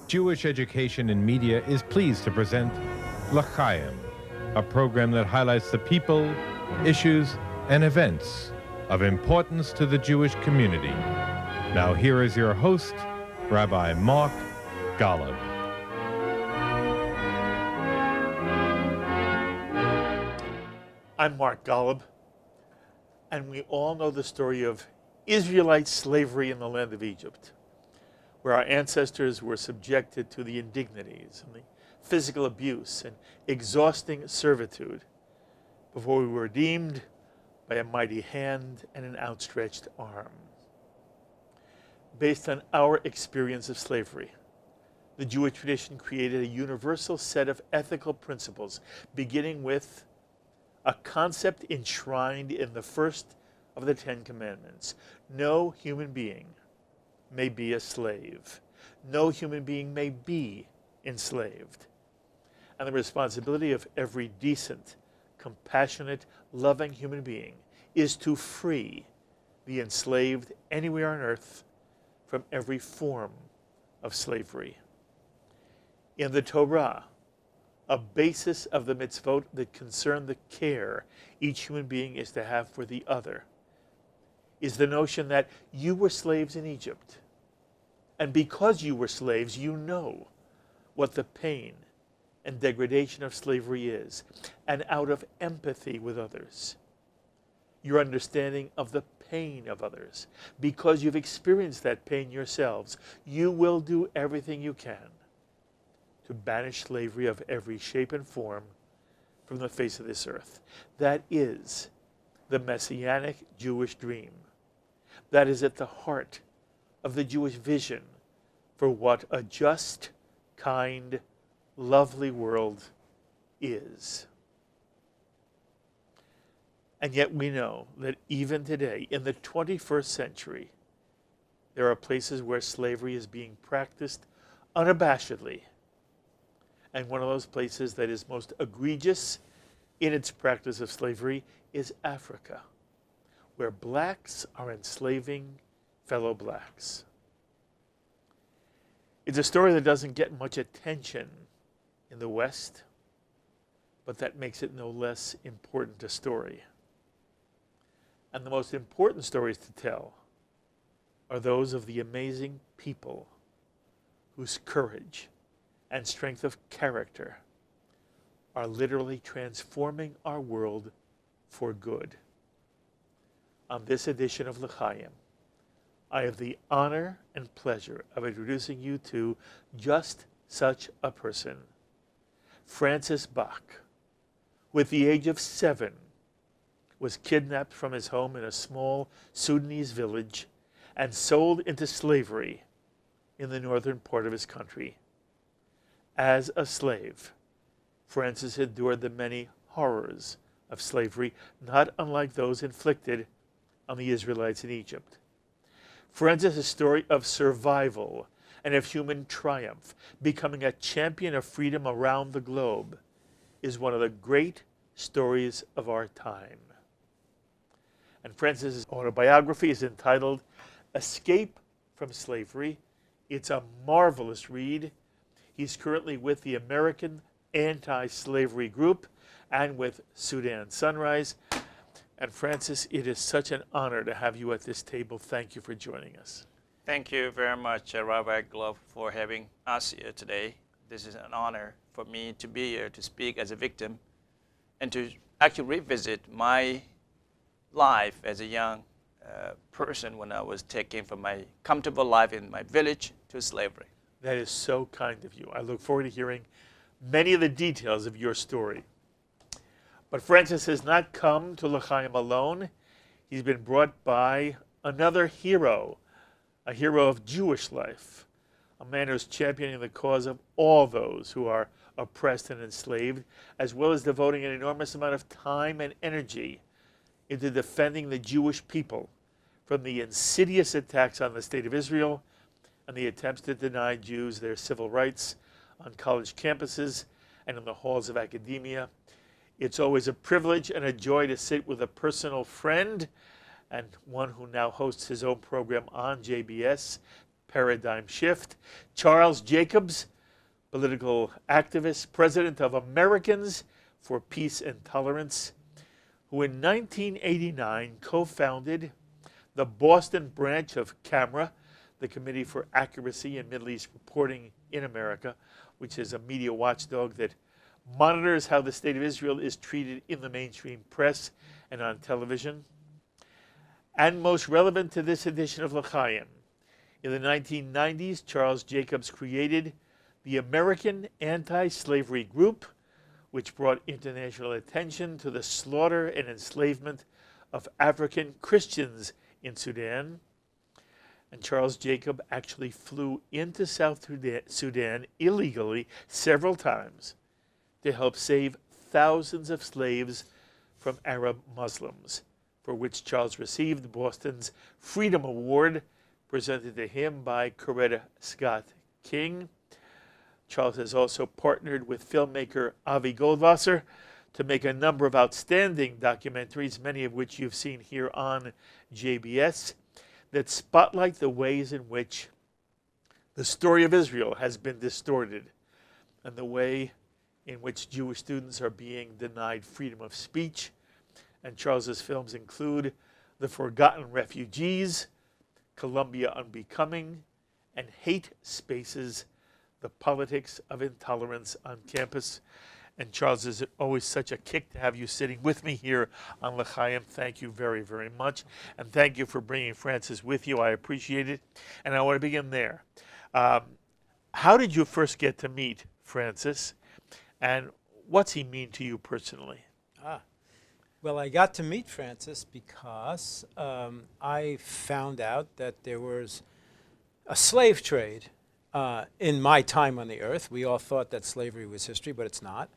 Jewish Education in Media is pleased to present L'Chaim, a program that highlights the people, issues, and events of importance to the Jewish community. Now here is your host, Rabbi Mark Golub. I'm Mark Golub, and we all know the story of Israelite slavery in the land of Egypt, where our ancestors were subjected to the indignities and the physical abuse and exhausting servitude before we were redeemed by a mighty hand and an outstretched arm. Based on our experience of slavery, the Jewish tradition created a universal set of ethical principles, beginning with a concept enshrined in the first of the Ten Commandments. No human being may be a slave. No human being may be enslaved. And the responsibility of every decent, compassionate, loving human being is to free the enslaved anywhere on earth from every form of slavery. In the Torah, a basis of the mitzvot that concern the care each human being is to have for the other is the notion that you were slaves in Egypt. And because you were slaves, you know what the pain and degradation of slavery is. And out of empathy with others, your understanding of the pain of others, because you've experienced that pain yourselves, you will do everything you can to banish slavery of every shape and form from the face of this earth. That is the Messianic Jewish dream. That is at the heart of the Jewish vision for what a just, kind, lovely world is. And yet we know that even today, in the 21st century, there are places where slavery is being practiced unabashedly. And one of those places that is most egregious in its practice of slavery is Africa, where blacks are enslaving fellow blacks. It's a story that doesn't get much attention in the West, but that makes it no less important a story. And the most important stories to tell are those of the amazing people whose courage and strength of character are literally transforming our world for good. On this edition of L'Chaim, I have the honor and pleasure of introducing you to just such a person, Francis Bach, who at the age of 7 was kidnapped from his home in a small Sudanese village and sold into slavery in the northern part of his country. As a slave, Francis endured the many horrors of slavery, not unlike those inflicted on the Israelites in Egypt. Francis' story of survival and of human triumph, becoming a champion of freedom around the globe, is one of the great stories of our time. And Francis' autobiography is entitled Escape from Slavery. It's a marvelous read. He's currently with the American Anti-Slavery Group and with Sudan Sunrise. And Francis, it is such an honor to have you at this table. Thank you for joining us. Thank you very much, Rabbi Golub, for having us here today. This is an honor for me to be here to speak as a victim and to actually revisit my life as a young person when I was taken from my comfortable life in my village to slavery. That is so kind of you. I look forward to hearing many of the details of your story. But Francis has not come to L'Chaim alone. He's been brought by another hero, a hero of Jewish life, a man who's championing the cause of all those who are oppressed and enslaved, as well as devoting an enormous amount of time and energy into defending the Jewish people from the insidious attacks on the State of Israel and the attempts to deny Jews their civil rights on college campuses and in the halls of academia. It's always a privilege and a joy to sit with a personal friend and one who now hosts his own program on JBS, paradigm shift. Charles Jacobs, political activist, president of Americans for Peace and Tolerance, who in 1989 co-founded the Boston branch of CAMRA, the Committee for Accuracy in Middle East Reporting in America, which is a media watchdog that monitors how the state of Israel is treated in the mainstream press and on television. And most relevant to this edition of L'Chaim, in the 1990s, Charles Jacobs created the American Anti-Slavery Group, which brought international attention to the slaughter and enslavement of African Christians in Sudan. And Charles Jacob actually flew into South Sudan illegally several times to help save thousands of slaves from Arab Muslims, for which Charles received Boston's Freedom Award, presented to him by Coretta Scott King. Charles has also partnered with filmmaker Avi Goldwasser to make a number of outstanding documentaries, many of which you've seen here on JBS, that spotlight the ways in which the story of Israel has been distorted and the way in which Jewish students are being denied freedom of speech. And Charles's films include The Forgotten Refugees, Columbia Unbecoming, and Hate Spaces, The Politics of Intolerance on Campus. And Charles, is always such a kick to have you sitting with me here on L'Chaim. Thank you very, very much. And thank you for bringing Francis with you. I appreciate it. And I want to begin there. How did you first get to meet Francis? And what's he mean to you personally? Well, I got to meet Francis because I found out that there was a slave trade in my time on the earth. We all thought that slavery was history, but it's not.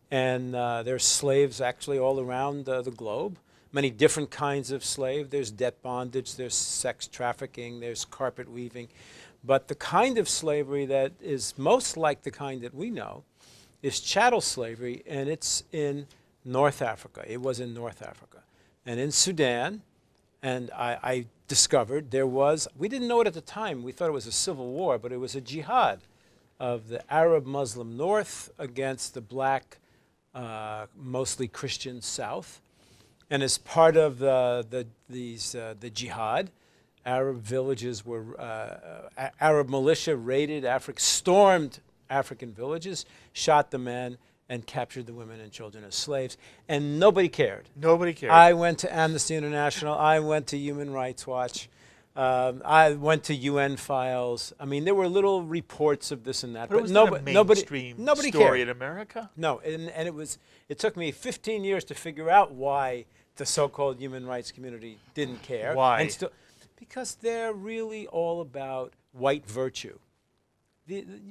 And there's slaves actually all around the globe, many different kinds of slave. There's debt bondage, there's sex trafficking, there's carpet weaving. But the kind of slavery that is most like the kind that we know is chattel slavery, and it's in North Africa. It was in North Africa. And in Sudan, and I discovered there was, we didn't know it at the time, we thought it was a civil war, but it was a jihad of the Arab Muslim North against the black, mostly Christian South. And as part of the jihad, Arab villages were, Arab militia raided Africa, stormed African villages, shot the men, and captured the women and children as slaves. And nobody cared. Nobody cared. I went to Amnesty International. I went to Human Rights Watch. I went to UN files. I mean, there were little reports of this and that. But it was not a mainstream story cared. in America? No, and it took me 15 years to figure out why the so-called human rights community didn't care. Why? And because they're really all about white virtue.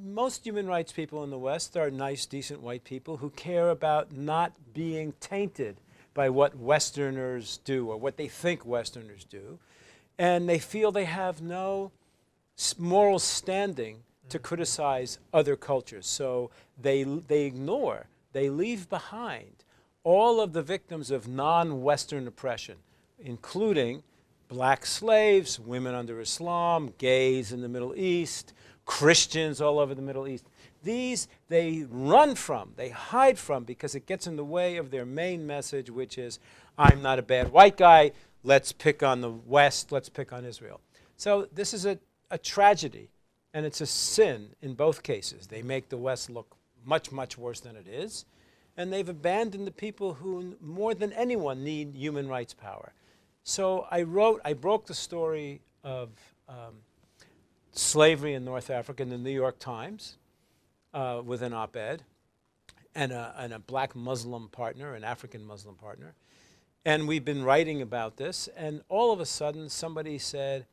Most human rights people in the West are nice, decent white people who care about not being tainted by what Westerners do or what they think Westerners do. And they feel they have no moral standing to criticize other cultures. So they ignore, they leave behind all of the victims of non-Western oppression, including black slaves, women under Islam, gays in the Middle East, Christians all over the Middle East. These they run from, they hide from, because it gets in the way of their main message, which is, I'm not a bad white guy, let's pick on the West, let's pick on Israel. So this is a tragedy, and it's a sin in both cases. They make the West look much, much worse than it is, and they've abandoned the people who, more than anyone, need human rights power. So I broke the story of slavery in North Africa in the New York Times with an op-ed and a black Muslim partner, an African Muslim partner. And we've been writing about this, and all of a sudden somebody said,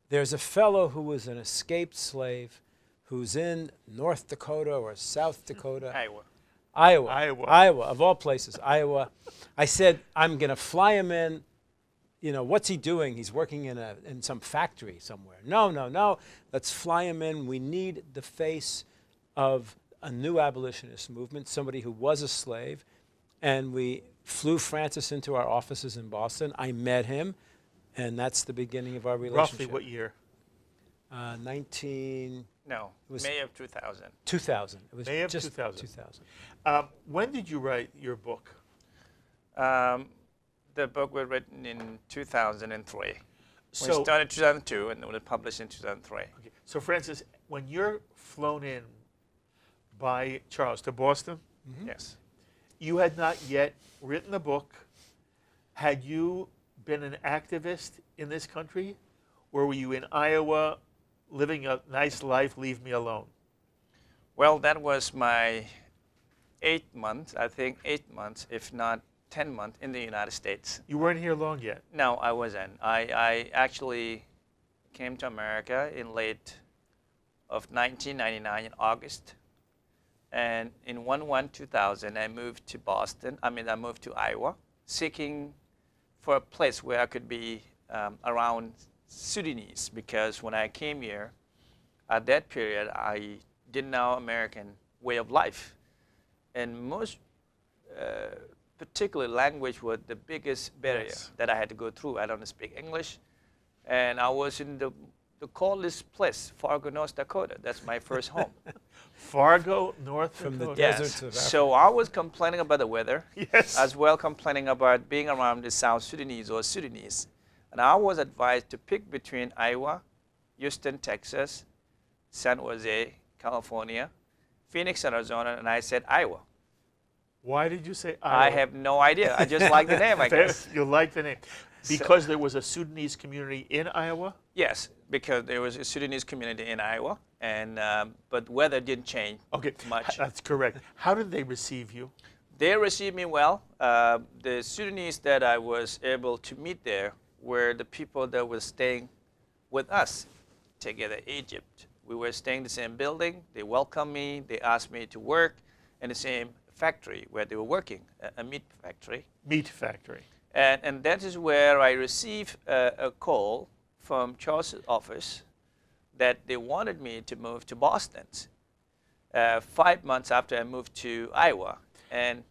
there's a fellow who was an escaped slave who's in North Dakota or South Dakota. Iowa, of all places, Iowa. I said, I'm going to fly him in. You know, what's he doing? He's working in some factory somewhere. No. Let's fly him in. We need the face of a new abolitionist movement, somebody who was a slave. And we flew Francis into our offices in Boston. I met him, and that's the beginning of our relationship. Roughly what year? No, It was- May of 2000. 2000. It was May of just 2000. 2000. When did you write your book? The book was written in 2003. We So, started in 2002 and it was published in 2003. okay. So Francis, when you're flown in by Charles to Boston, Yes. you had not yet written the book. Had you been an activist in this country? Or were you in Iowa living a nice life, leave me alone? Well, that was my 8 months, I think 8 months, if not 10 months in the United States. You weren't here long yet. No, I wasn't. I actually came to America in late of 1999 in August. And in 1/1/2000, I moved to Boston. I moved to Iowa, seeking for a place where I could be around Sudanese, because when I came here, at that period, I didn't know American way of life. And most particular language was the biggest barrier Yes. that I had to go through. I don't speak English. And I was in the coldest place, Fargo, North Dakota. That's my first home. Fargo, North From the Dakota. desert. Yes. Deserts of So I was complaining about the weather, Yes. as well complaining about being around the South Sudanese or Sudanese. And I was advised to pick between Iowa, Houston, Texas, San Jose, California, Phoenix, Arizona, and I said Iowa. Why did you say Iowa? I have no idea. I just like the name, I guess. You like the name. Because there was a Sudanese community in Iowa? Yes, because there was a Sudanese community in Iowa, and but weather didn't change Okay, much. that's correct. How did they receive you? They received me well. The Sudanese that I was able to meet there were the people that were staying with us together in Egypt. We were staying in the same building. They welcomed me. They asked me to work in the same factory where they were working, a meat factory. Meat factory. And that is where I received a call from Charles' office that they wanted me to move to Boston 5 months after I moved to Iowa. And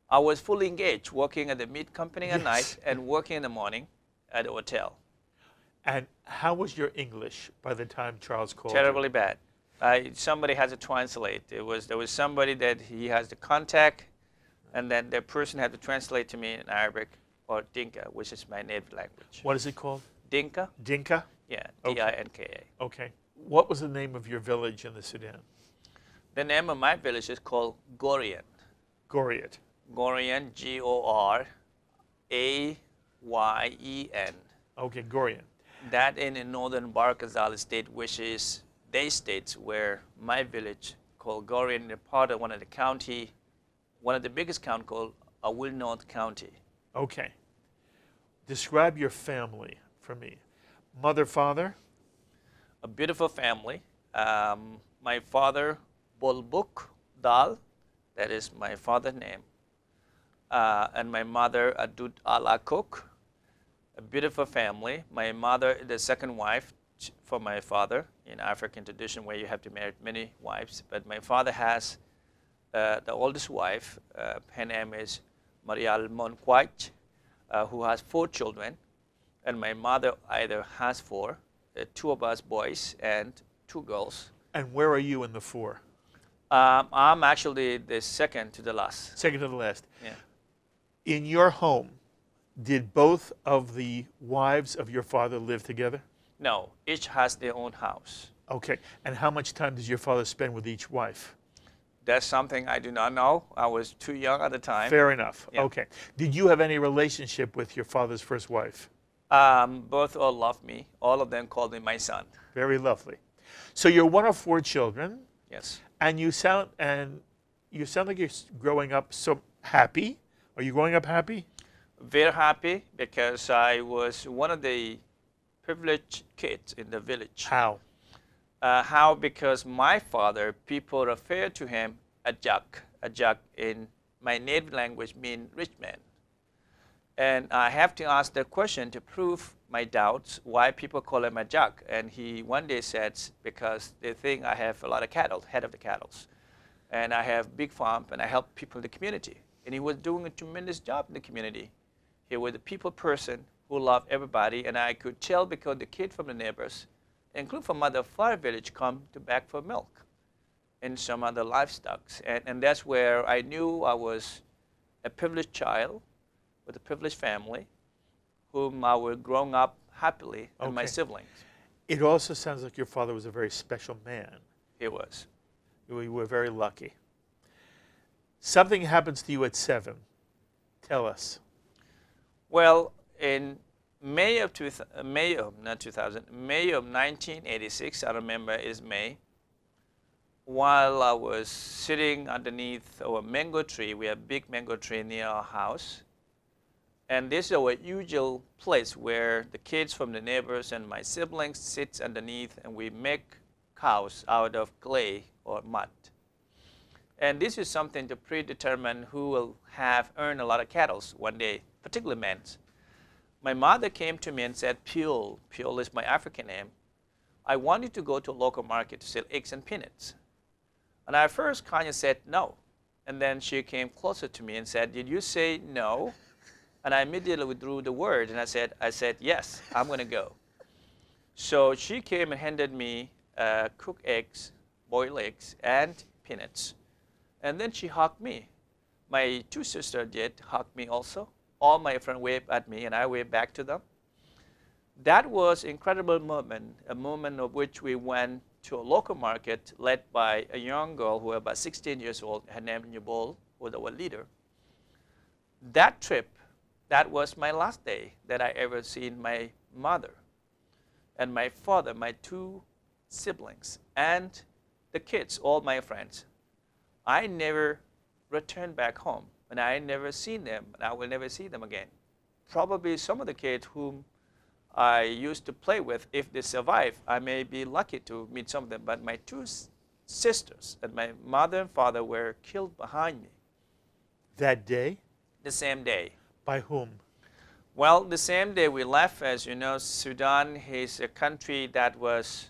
I was fully engaged, working at the meat company at Yes. night and working in the morning at the hotel. And how was your English by the time Charles called Terribly bad. Somebody has to translate. There was somebody that he has to contact, and then the person had to translate to me in Arabic or Dinka, which is my native language. you? What is it called? Dinka? Dinka? Yeah, Okay. Dinka. Okay. What was the name of your village in the Sudan? The name of my village is called Gorian. Goriat. Gorian, Goryen. Okay, Gorian. That in northern Bahr-el-Ghazal state, which is they states where my village called Gorian is part of one of the county, one of the biggest county called Awil North County. Okay. Describe your family for me. Mother, father? A beautiful family. My father, Bolbuk Dal, that is my father's name, and my mother, Adud Alakuk. A beautiful family. My mother, the second wife for my father in African tradition, where you have to marry many wives. But my father has the oldest wife. Her name is Marial Monquach, who has 4 children. And my mother either has 4, 2 of us boys and 2 girls. And where are you in the 4? I'm actually the second to the last. Second to the last. Yeah. In your home, did both of the wives of your father live together? No, each has their own house. Okay. And how much time does your father spend with each wife? That's something I do not know. I was too young at the time. Fair enough. Yeah. Okay. Did you have any relationship with your father's first wife? Both all love me. All of them called me my son. Very lovely. So you're one of 4 children, Yes. and you sound like you're growing up so happy. Are you growing up happy? Very happy because I was one of the privileged kids in the village. How? How? Because my father, people refer to him Ajak. Ajak in my native language means rich man. And I have to ask the question to prove my doubts why people call him Ajak. And he one day said, because they think I have a lot of cattle, head of the cattle. And I have big farm and I help people in the community. And he was doing a tremendous job in the community. He was a people person who loved everybody. And I could tell because the kid from the neighbors, including from other far village, come to beg for milk and some other livestock. And that's where I knew I was a privileged child with a privileged family, whom I was growing up happily, and my Okay. siblings. It also sounds like your father was a very special man. He was. You were very lucky. Something happens to you at 7. Tell us. Well, in May of 1986, I remember is May, while I was sitting underneath our mango tree. We have a big mango tree near our house. And this is our usual place where the kids from the neighbors and my siblings sit underneath, and we make cows out of clay or mud. And this is something to predetermine who will have earned a lot of cattle one day, particularly men. My mother came to me and said, Pule is my African name, I want you to go to a local market to sell eggs and peanuts. And I first kind of said no. And then she came closer to me and said, did you say no? And I immediately withdrew the word, and I said, yes, I'm going to go. So she came and handed me cooked eggs, boiled eggs, and peanuts. And then she hugged me. My 2 sisters did hug me also. All my friends waved at me, and I waved back to them. That was an incredible moment, a moment of which we went to a local market led by a young girl who was about 16 years old. Her name was Nyebol, who was our leader. That trip, that was my last day that I ever seen my mother and my father, my 2 siblings, and the kids, all my friends. I never returned back home, and I never seen them, and I will never see them again. Probably some of the kids whom I used to play with, if they survive, I may be lucky to meet some of them, but my 2 sisters and my mother and father were killed behind me. That day? The same day. By whom? Well, the same day we left. As you know, Sudan is a country that was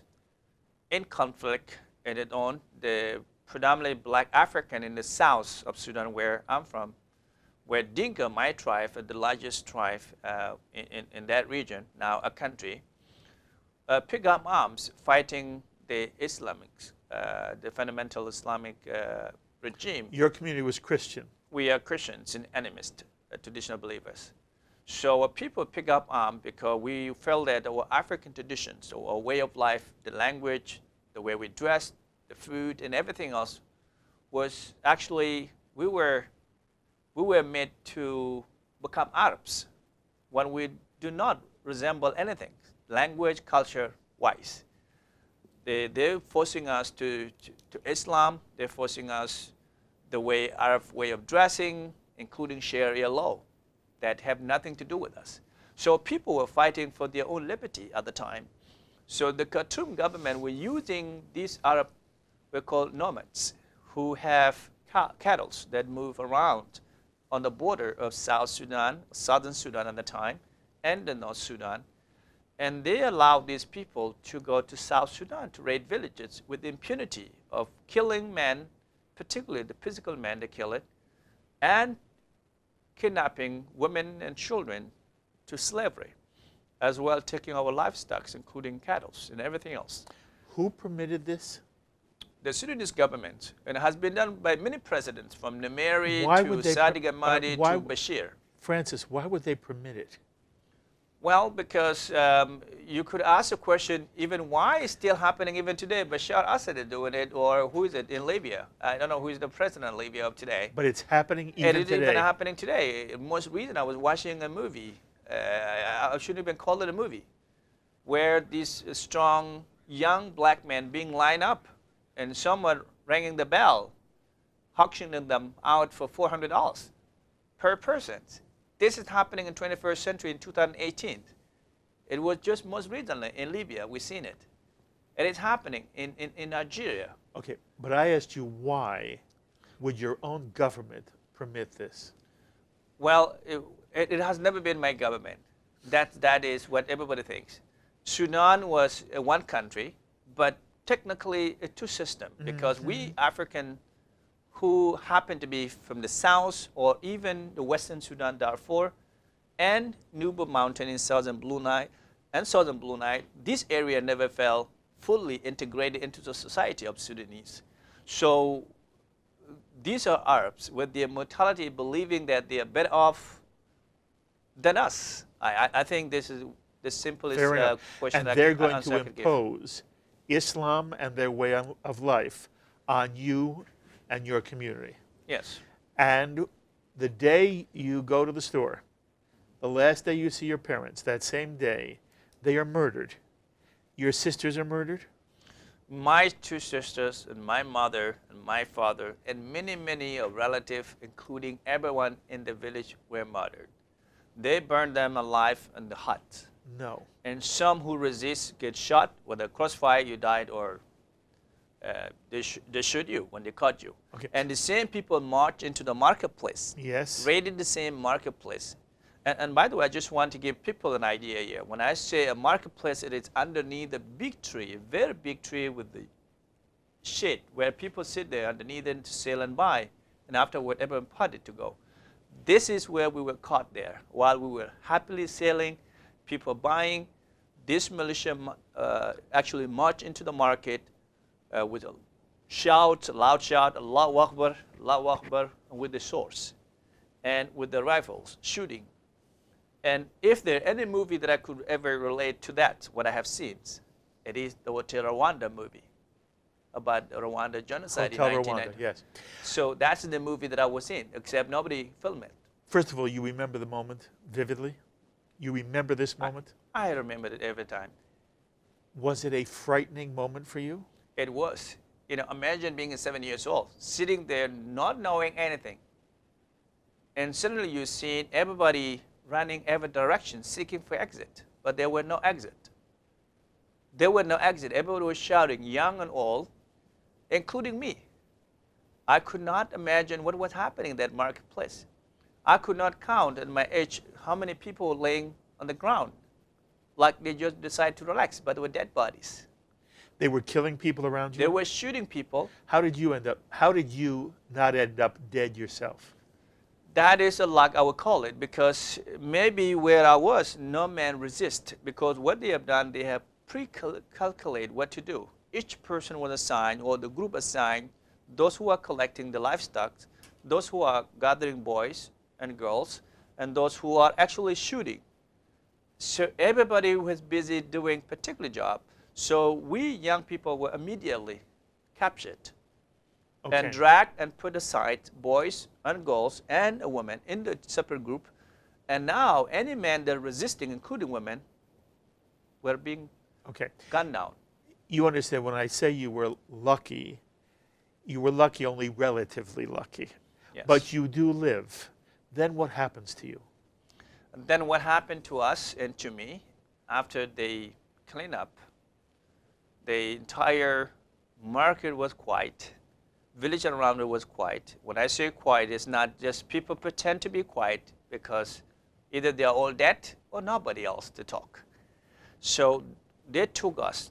in conflict in its own. The predominantly black African in the south of Sudan, where I'm from, where Dinka, my tribe, the largest tribe in that region, now a country, pick up arms fighting the Islamics, the fundamental Islamic regime. Your community was Christian. We are Christians and animist, traditional believers. So people pick up arms because we felt that our African traditions, our way of life, the language, the way we dress, the food, and everything else was actually, we were made to become Arabs when we do not resemble anything, language, culture-wise. They're forcing us to Islam. They're forcing us the Arab way of dressing, including Sharia law, that have nothing to do with us. So people were fighting for their own liberty at the time. So the Khartoum government were using these Arab, we're called nomads, who have cattle that move around on the border of South Sudan, Southern Sudan at the time, and the North Sudan. And they allowed these people to go to South Sudan to raid villages with impunity of killing men, particularly the physical men, they kill it, and kidnapping women and children to slavery, as well taking our livestock, including cattle and everything else. Who permitted this? The Sudanese government, and it has been done by many presidents, from Numeri Why to would they Sadiq Ahmadi why- to Bashir. Francis, why would they permit it? Well, because you could ask a question, even why it's still happening even today. Bashar Assad is doing it, or who is it in Libya? I don't know who is the president of Libya of today. But it's happening even And it's today. even happening today. Most recent, I was watching a movie. I shouldn't even call it a movie, where these strong young black men being lined up, and someone ringing the bell, auctioning them out for $400 per person. This is happening in 21st century in 2018. It was just most recently in Libya, we've seen it. And it's happening in Nigeria. Okay, but I asked you, why would your own government permit this? Well, it has never been my government. That is what everybody thinks. Sudan was one country, but technically a two system, because we African who happen to be from the south or even the western Sudan, Darfur, and Nuba Mountain in southern Blue Nile, this area never fell fully integrated into the society of Sudanese. So these are Arabs with their mentality believing that they are better off than us. I think this is the simplest question And that they're I going answer to I could give. impose Islam and their way of life on you and your community. Yes. And the day you go to the store, the last day you see your parents, that same day, they are murdered. Your sisters are murdered? My two sisters and my mother and my father and many, many relatives, including everyone in the village, were murdered. They burned them alive in the hut. No. And some who resist get shot, whether crossfire, you died, or they shoot you when they caught you. Okay. And the same people march into the marketplace, Yes. raided the same marketplace. And by the way, I just want to give people an idea here. When I say a marketplace, it is underneath a big tree, a very big tree with the shade, where people sit there underneath it to sell and buy, and afterward, everyone parted to go. This is where we were caught there. While we were happily selling, people buying, this militia actually marched into the market with a shout, a loud shout, Allahu Akbar, with the swords and with the rifles, shooting. And if there any movie that I could ever relate to that, what I have seen, it is the Hotel Rwanda movie about the Rwanda genocide Hotel in Rwanda, 1990. yes. So that's the movie that I was in, except nobody filmed it. First of all, you remember the moment vividly? You remember this moment? I remember it every time. Was it a frightening moment for you? It was. You know, imagine being 7 years old, sitting there not knowing anything. And suddenly you see everybody running every direction, seeking for exit. But there were no exit. There were no exit. Everybody was shouting, young and old, including me. I could not imagine what was happening in that marketplace. I could not count at my age how many people were laying on the ground, like they just decided to relax, but they were dead bodies. They were killing people around you? They were shooting people. How did you not end up dead yourself? That is a luck, I would call it, because maybe where I was, no man resist, because what they have done, they have pre-calculated what to do. Each person was assigned, or the group assigned, those who are collecting the livestock, those who are gathering boys and girls, and those who are actually shooting. So everybody was busy doing a particular job. So we young people were immediately captured and dragged and put aside, boys and girls and a woman in the separate group. And now any man that resisting, including women, were being gunned down. You understand, when I say you were lucky only relatively lucky. Yes. But you do live. Then what happens to you? And then what happened to us and to me, after they clean up, the entire market was quiet. Village around it was quiet. When I say quiet, it's not just people pretend to be quiet because either they are all dead or nobody else to talk. So they took us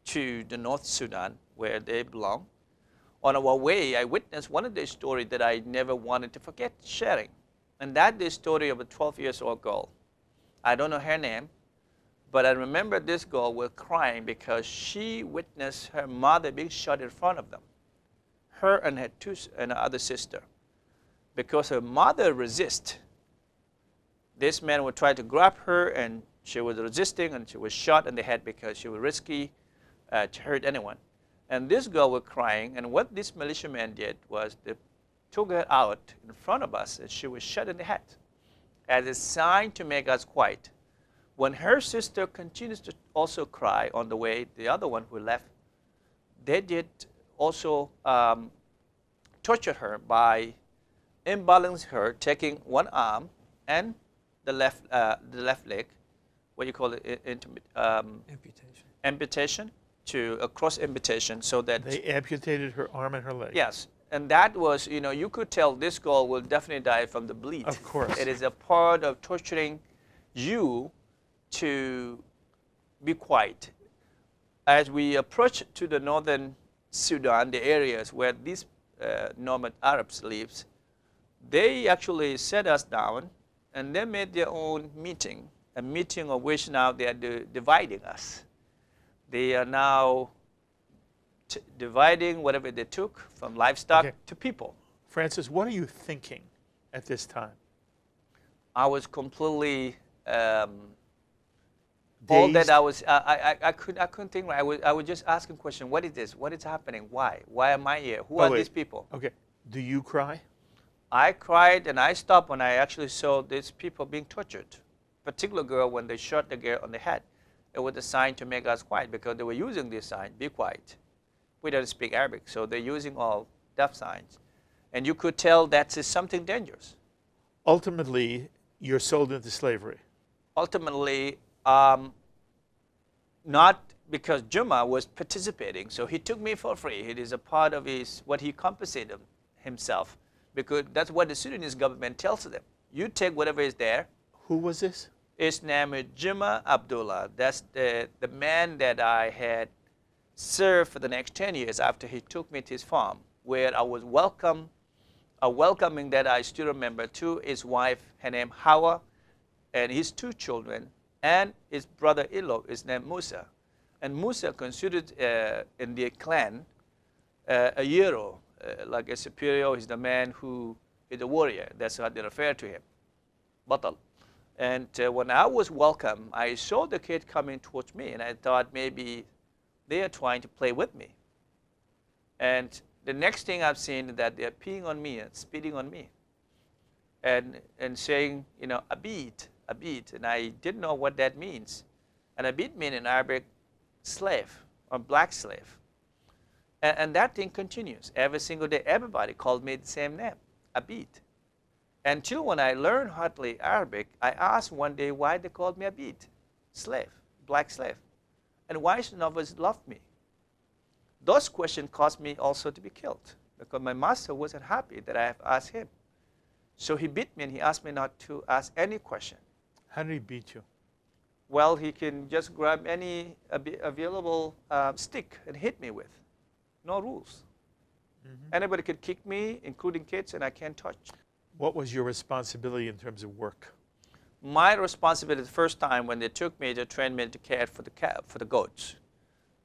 to the North Sudan where they belong. On our way, I witnessed one of the stories that I never wanted to forget sharing. And that's the story of a 12-year-old girl. I don't know her name, but I remember this girl was crying because she witnessed her mother being shot in front of them. Her and her other sister. Because her mother resisted. This man would try to grab her, and she was resisting, and she was shot in the head because she was risky to hurt anyone. And this girl was crying, and what this militiaman did was they took her out in front of us, and she was shot in the head as a sign to make us quiet. When her sister continues to also cry on the way, the other one who left, they did also torture her by imbalancing her, taking one arm and the left leg, what do you call it, amputation, to a cross amputation, so that they amputated her arm and her leg. Yes, and that was, you know, you could tell this girl will definitely die from the bleed. Of course. It is a part of torturing you to be quiet. As we approach to the northern Sudan, the areas where these nomad Arabs live, they actually set us down and they made their own meeting, a meeting of which now they are dividing us. They are now dividing whatever they took from livestock Okay. to people. Francis, what are you thinking at this time? I was completely all that Dazed? I couldn't think right. I was just asking question. What is this? What is happening? Why? Why am I here? Who Oh, are wait. these people? Okay. Do you cry? I cried and I stopped when I actually saw these people being tortured. Particular girl, when they shot the girl on the head, it was a sign to make us quiet because they were using this sign, be quiet. We don't speak Arabic, so they're using all deaf signs. And you could tell that is something dangerous. Ultimately, you're sold into slavery. Ultimately, not because Juma was participating, so he took me for free. It is a part of what he compensated himself, because that's what the Sudanese government tells them. You take whatever is there. Who was this? His name is Juma Abdullah. That's the man that I had served for the next 10 years after he took me to his farm, where I was welcoming that I still remember to his wife, her name Hawa, and his 2 children, and his brother-in-law is named Musa. And Musa considered in the clan a hero, like a superior. He's the man who is a warrior. That's how they refer to him, Batal. And when I was welcome, I saw the kid coming towards me, and I thought maybe they are trying to play with me. And the next thing I've seen is that they're peeing on me and spitting on me, and saying, you know, abid, abid, and I didn't know what that means. And abid means in Arabic, slave or black slave. And that thing continues every single day. Everybody called me the same name, abid. Until when I learned hardly Arabic, I asked one day why they called me abid, slave, black slave, and why none of us loved me. Those questions caused me also to be killed, because my master wasn't happy that I have asked him. So he beat me and he asked me not to ask any question. How did he beat you? Well, he can just grab any available stick and hit me with. No rules. Anybody could kick me, including kids, and I can't touch. What was your responsibility in terms of work? My responsibility the first time when they took me to train me to care for the goats.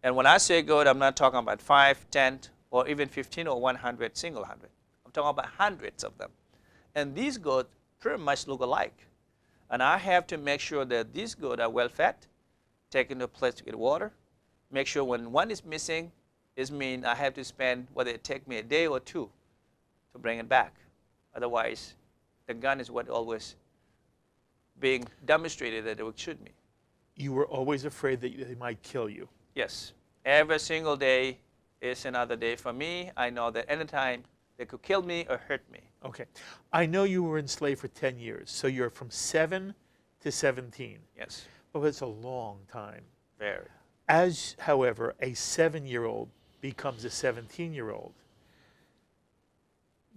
And when I say goat, I'm not talking about 5, 10, or even 15 or 100 single hundred. I'm talking about hundreds of them. And these goats pretty much look alike. And I have to make sure that these goats are well fed, taken to a place to get water, make sure when one is missing, it means I have to spend, whether it take me a day or 2 to bring it back. Otherwise, the gun is what always being demonstrated that it would shoot me. You were always afraid that they might kill you. Yes. Every single day is another day for me. I know that anytime they could kill me or hurt me. Okay. I know you were enslaved for 10 years, so you're from 7 to 17. Yes. Well, it's a long time. Very. As, however, a 7-year-old becomes a 17-year-old,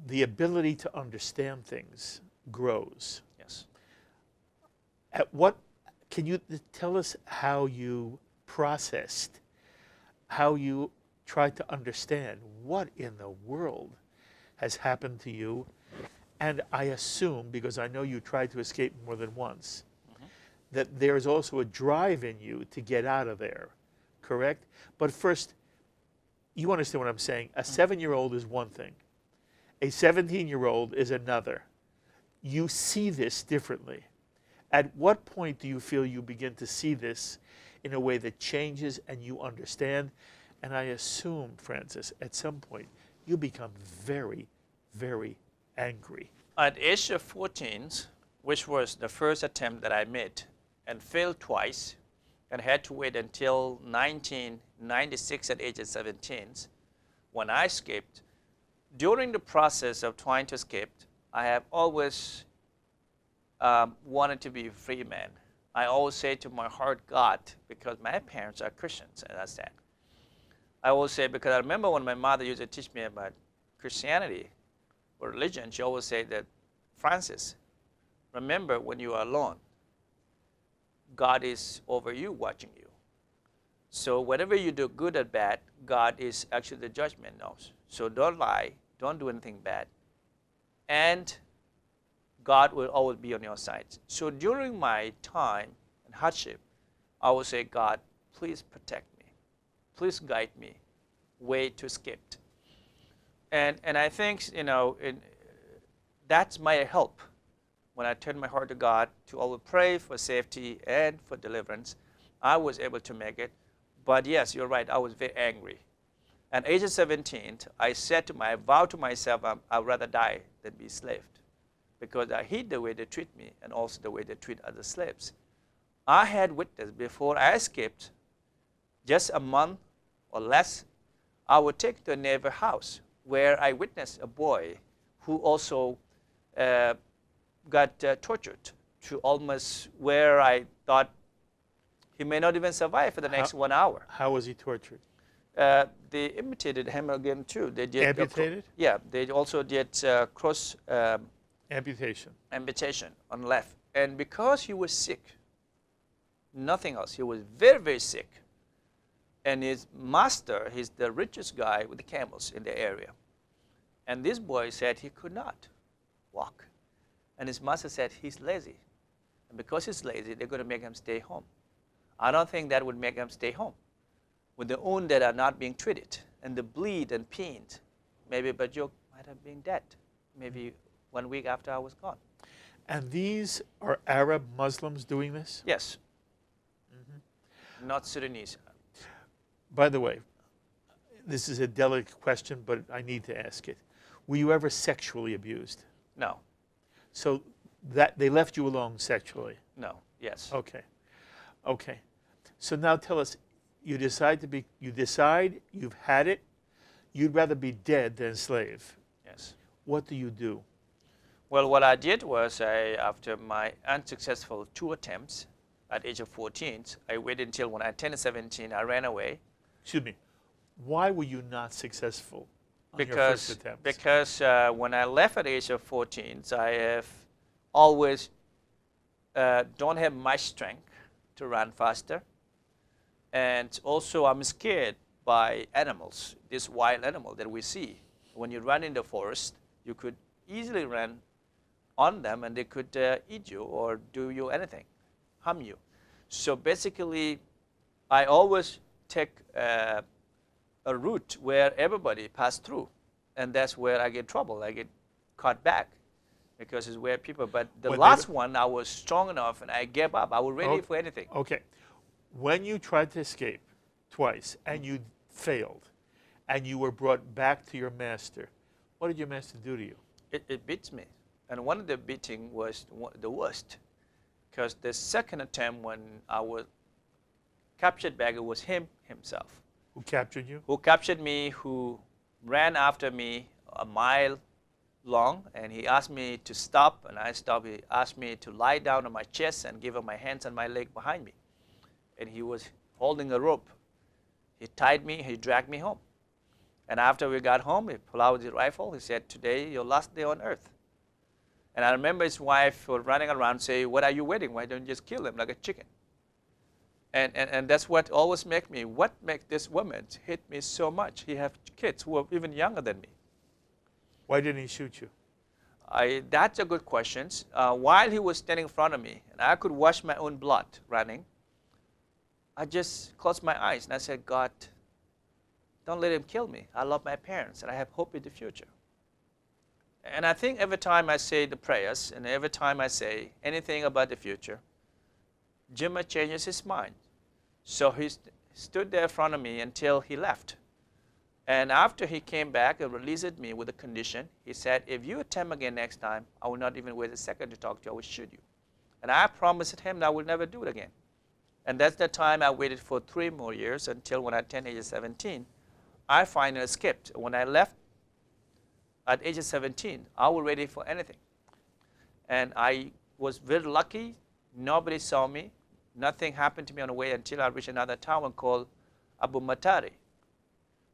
the ability to understand things grows. Yes. Can you tell us how you processed, how you tried to understand what in the world has happened to you? And I assume, because I know you tried to escape more than once, that there's also a drive in you to get out of there, correct? But first, you understand what I'm saying. A 7-year-old is one thing. A 17-year-old is another. You see this differently. At what point do you feel you begin to see this in a way that changes and you understand? And I assume, Francis, at some point, you become very, very angry. At age of 14, which was the first attempt that I made, and failed twice, and had to wait until 1996 at age of 17, when I escaped. During the process of trying to escape, I have always wanted to be a free man. I always say to my heart, God, because my parents are Christians, as I said. I always say, because I remember when my mother used to teach me about Christianity or religion, she always said that, Francis, remember when you are alone, God is over you, watching you. So whatever you do, good or bad, God is actually the judgment knows. So don't lie, don't do anything bad. And God will always be on your side. So during my time and hardship, I would say, God, please protect me. please guide me, way to escape. And I think, that's my help. When I turned my heart to God, to always pray for safety and for deliverance, I was able to make it. But yes, you're right, I was very angry. At age of 17, I vowed to myself, I'd rather die than be enslaved, because I hate the way they treat me and also the way they treat other slaves. I had witnessed before I escaped, just a month or less, I would take to a neighbor house where I witnessed a boy who also got tortured to almost where I thought he may not even survive for the next 1 hour. How was he tortured? They imitated him again too. They did amputated? Yeah, they also did cross amputation on left. And because he was sick, nothing else, he was very, very sick. And his master, he's the richest guy with the camels in the area. And this boy said he could not walk. And his master said he's lazy. And because he's lazy, they're going to make him stay home. I don't think that would make him stay home with the wound that are not being treated and the bleed and pain. Maybe Bajuk might have been dead, maybe 1 week after I was gone. And these are Arab Muslims doing this? Yes. Not Sudanese. By the way, this is a delicate question, but I need to ask it. Were you ever sexually abused? No. So that they left you alone sexually? No. Yes. Okay. Okay. So now tell us, you decide you've had it, you'd rather be dead than slave. Yes. What do you do? Well, what I did was, after my unsuccessful 2 attempts at age of 14, I waited until when I turned 17, I ran away. Excuse me. Why were you not successful on your first attempts? Because when I left at age of 14, I have always don't have much strength to run faster. And also I'm scared by animals, this wild animal that we see. When you run in the forest, you could easily run on them and they could eat you or do you anything, harm you. So basically, I always take a route where everybody passed through. And that's where I get trouble. I get caught back because it's where people, but the last one, I was strong enough and I gave up. I was ready for anything. Okay. When you tried to escape twice and you failed and you were brought back to your master, what did your master do to you? It beats me. And one of the beating was the worst. Because the second attempt when I was captured back, it was himself. Who captured you? Who captured me, who ran after me a mile long, and he asked me to stop, and I stopped. He asked me to lie down on my chest and give him my hands and my leg behind me. And he was holding a rope. He tied me, he dragged me home. And after we got home, he pulled out his rifle. He said, "Today, your last day on earth." And I remember his wife was running around saying, "What are you waiting? Why don't you just kill him like a chicken?" And that's what always makes me, what makes this woman hate me so much? He have kids who are even younger than me. Why didn't he shoot you? That's a good question. While he was standing in front of me, and I could watch my own blood running, I just closed my eyes and I said, "God, don't let him kill me. I love my parents and I have hope in the future." And I think every time I say the prayers and every time I say anything about the future, Jimmy changes his mind. So he stood there in front of me until he left. And after he came back and released me with a condition, he said, "If you attempt again next time, I will not even wait a second to talk to you. I will shoot you." And I promised him that I will never do it again. And that's the time I waited for 3 more years until when I turned age 17, I finally escaped. When I left at age 17, I was ready for anything. And I was very lucky. Nobody saw me. Nothing happened to me on the way until I reached another town called Abu Matari,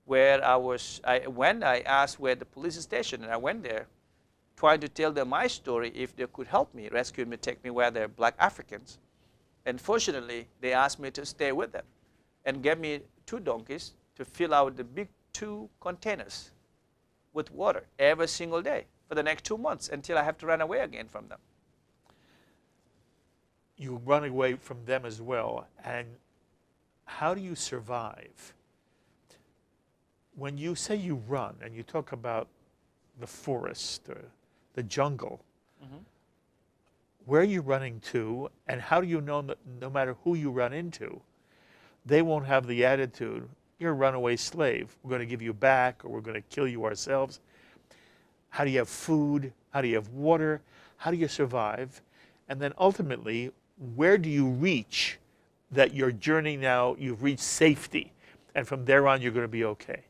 where I asked where the police station, and I went there trying to tell them my story if they could help me, rescue me, take me where they're black Africans. And fortunately, they asked me to stay with them and gave me 2 donkeys to fill out the big 2 containers with water every single day for the next 2 months until I have to run away again from them. You run away from them as well, and how do you survive when you say you run and you talk about the forest or the jungle, where are you running to, and how do you know that no matter who you run into, they won't have the attitude, you're a runaway slave, we're going to give you back, or we're going to kill you ourselves? How do you have food? How do you have water? How do you survive? And then ultimately, where do you reach that your journey now, you've reached safety, and from there on you're going to be okay?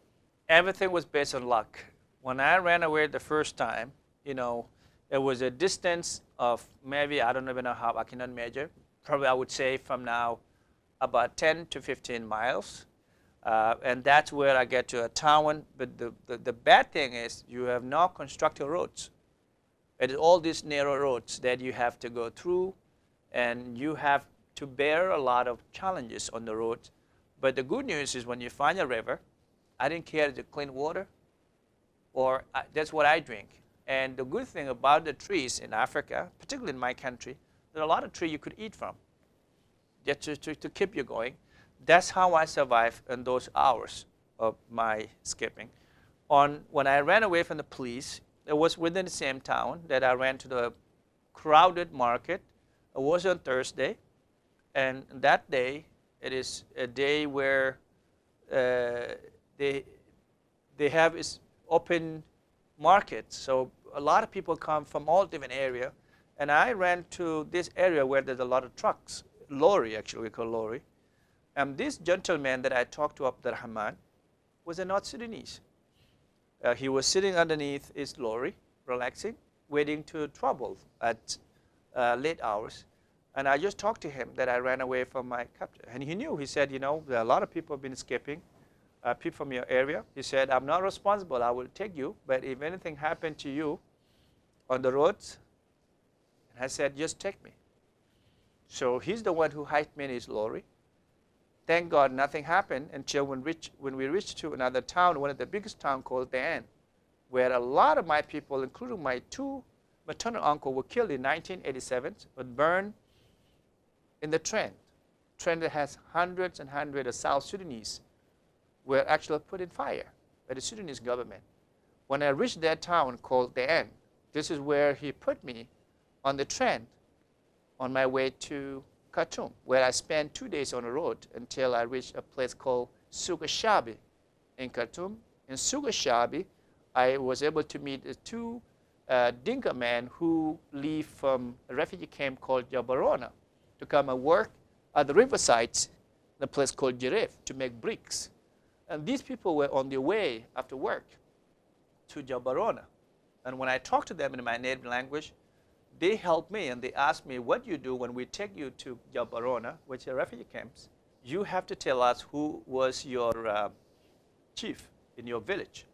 Everything was based on luck. When I ran away the first time, you know, it was a distance of maybe, I don't even know how, I cannot measure. Probably I would say from now about 10 to 15 miles. And that's where I get to a town. But the bad thing is you have no constructed roads. It is all these narrow roads that you have to go through, and you have to bear a lot of challenges on the road. But the good news is when you find a river, I didn't care to clean water, or that's what I drink. And the good thing about the trees in Africa, particularly in my country, there are a lot of trees you could eat from just to keep you going. That's how I survived in those hours of my skipping. When I ran away from the police, it was within the same town that I ran to the crowded market. It was on Thursday, and that day, it is a day where they have is open market. So a lot of people come from all different areas. And I ran to this area where there's a lot of trucks, lorry actually, we call lorry. And this gentleman that I talked to, Abdurrahman, was a North Sudanese. He was sitting underneath his lorry, relaxing, waiting to travel at late hours. And I just talked to him that I ran away from my captor. And he knew, he said, you know, there are a lot of people have been escaping, people from your area. He said, I'm not responsible, I will take you, but if anything happened to you on the roads, and I said, just take me. So he's the one who hiked me in his lorry. Thank God nothing happened until when we reached to another town, one of the biggest towns called Dan, where a lot of my people, including my two maternal uncles, were killed in 1987, but burned in the Trent that has hundreds and hundreds of South Sudanese were actually put in fire by the Sudanese government. When I reached that town called Dan, this is where he put me on the Trent on my way to Khartoum, where I spent 2 days on the road until I reached a place called Sugashabi in Khartoum. In Sugashabi, I was able to meet two Dinka men who leave from a refugee camp called Jabarona to come and work at the riversides, the place called Jiref, to make bricks. And these people were on their way after work to Jabarona. And when I talked to them in my native language, they helped me and they asked me, what you do when we take you to Jabarona, which are refugee camps, you have to tell us who was your chief in your village,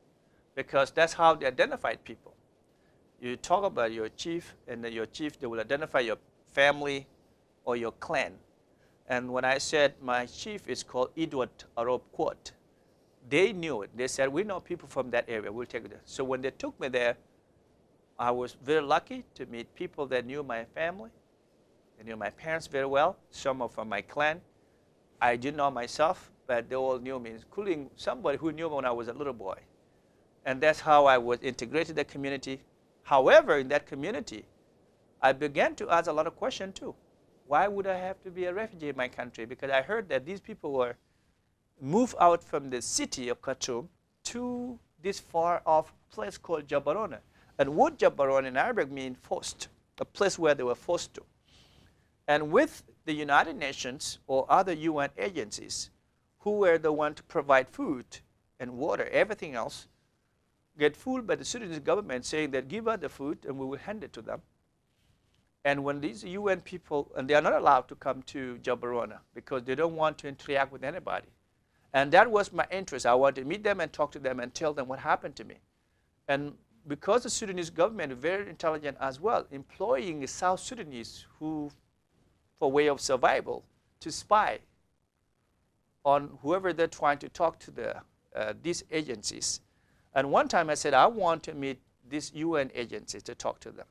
because that's how they identified people. You talk about your chief, and then your chief, they will identify your family or your clan. And when I said my chief is called Edward Arab Quat, they knew it. They said, we know people from that area, we'll take you there. So when they took me there, I was very lucky to meet people that knew my family. They knew my parents very well, some are from my clan. I didn't know myself, but they all knew me, including somebody who knew me when I was a little boy. And that's how I was integrated in the community. However, in that community, I began to ask a lot of questions too. Why would I have to be a refugee in my country? Because I heard that these people were moved out from the city of Khartoum to this far off place called Jabarona. And what Jabarona in Arabic means forced, a place where they were forced to. And with the United Nations or other UN agencies, who were the ones to provide food and water, everything else, get fooled by the Sudanese government saying that give us the food and we will hand it to them. And when these UN people, and they are not allowed to come to Jabarona because they don't want to interact with anybody. And that was my interest. I wanted to meet them and talk to them and tell them what happened to me. And because the Sudanese government is very intelligent as well, employing the South Sudanese who, for way of survival, to spy on whoever they're trying to talk to these agencies. And one time I said, I want to meet these UN agencies to talk to them.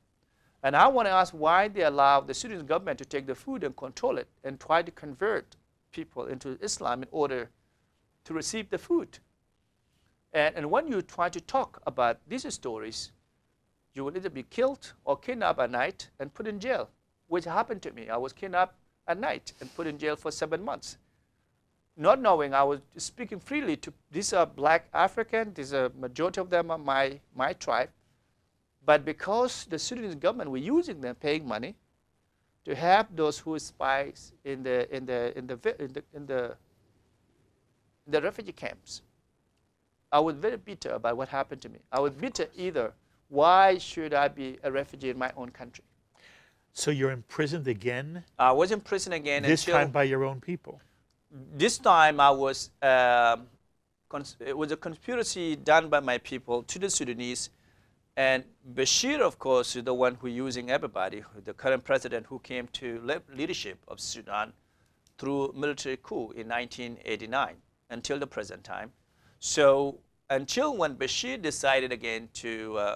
And I want to ask why they allow the Sudanese government to take the food and control it and try to convert people into Islam in order to receive the food. And when you try to talk about these stories, you will either be killed or kidnapped at night and put in jail, which happened to me. I was kidnapped at night and put in jail for 7 months. Not knowing, I was speaking freely to, these are black African, these are, majority of them are my tribe. But because the Sudanese government were using them, paying money, to have those who are spies in the refugee camps, I was very bitter about what happened to me. I was bitter either, why should I be a refugee in my own country? So you're imprisoned again? I was in prison again. This time by your own people? This time I was, it was a conspiracy done by my people to the Sudanese. And Bashir, of course, is the one who using everybody, the current president who came to leadership of Sudan through military coup in 1989 until the present time. So until when Bashir decided again to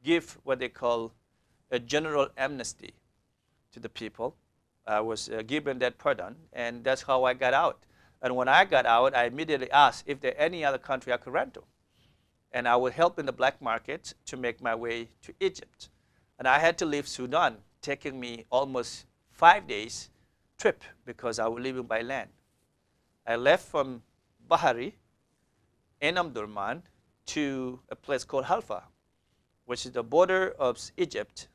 give what they call a general amnesty to the people, I was given that pardon, and that's how I got out. And when I got out, I immediately asked if there any other country I could run to. And I would help in the black market to make my way to Egypt. And I had to leave Sudan, taking me almost 5 days trip because I was leaving by land. I left from Bahari in Omdurman to a place called Halfa, which is the border of Egypt,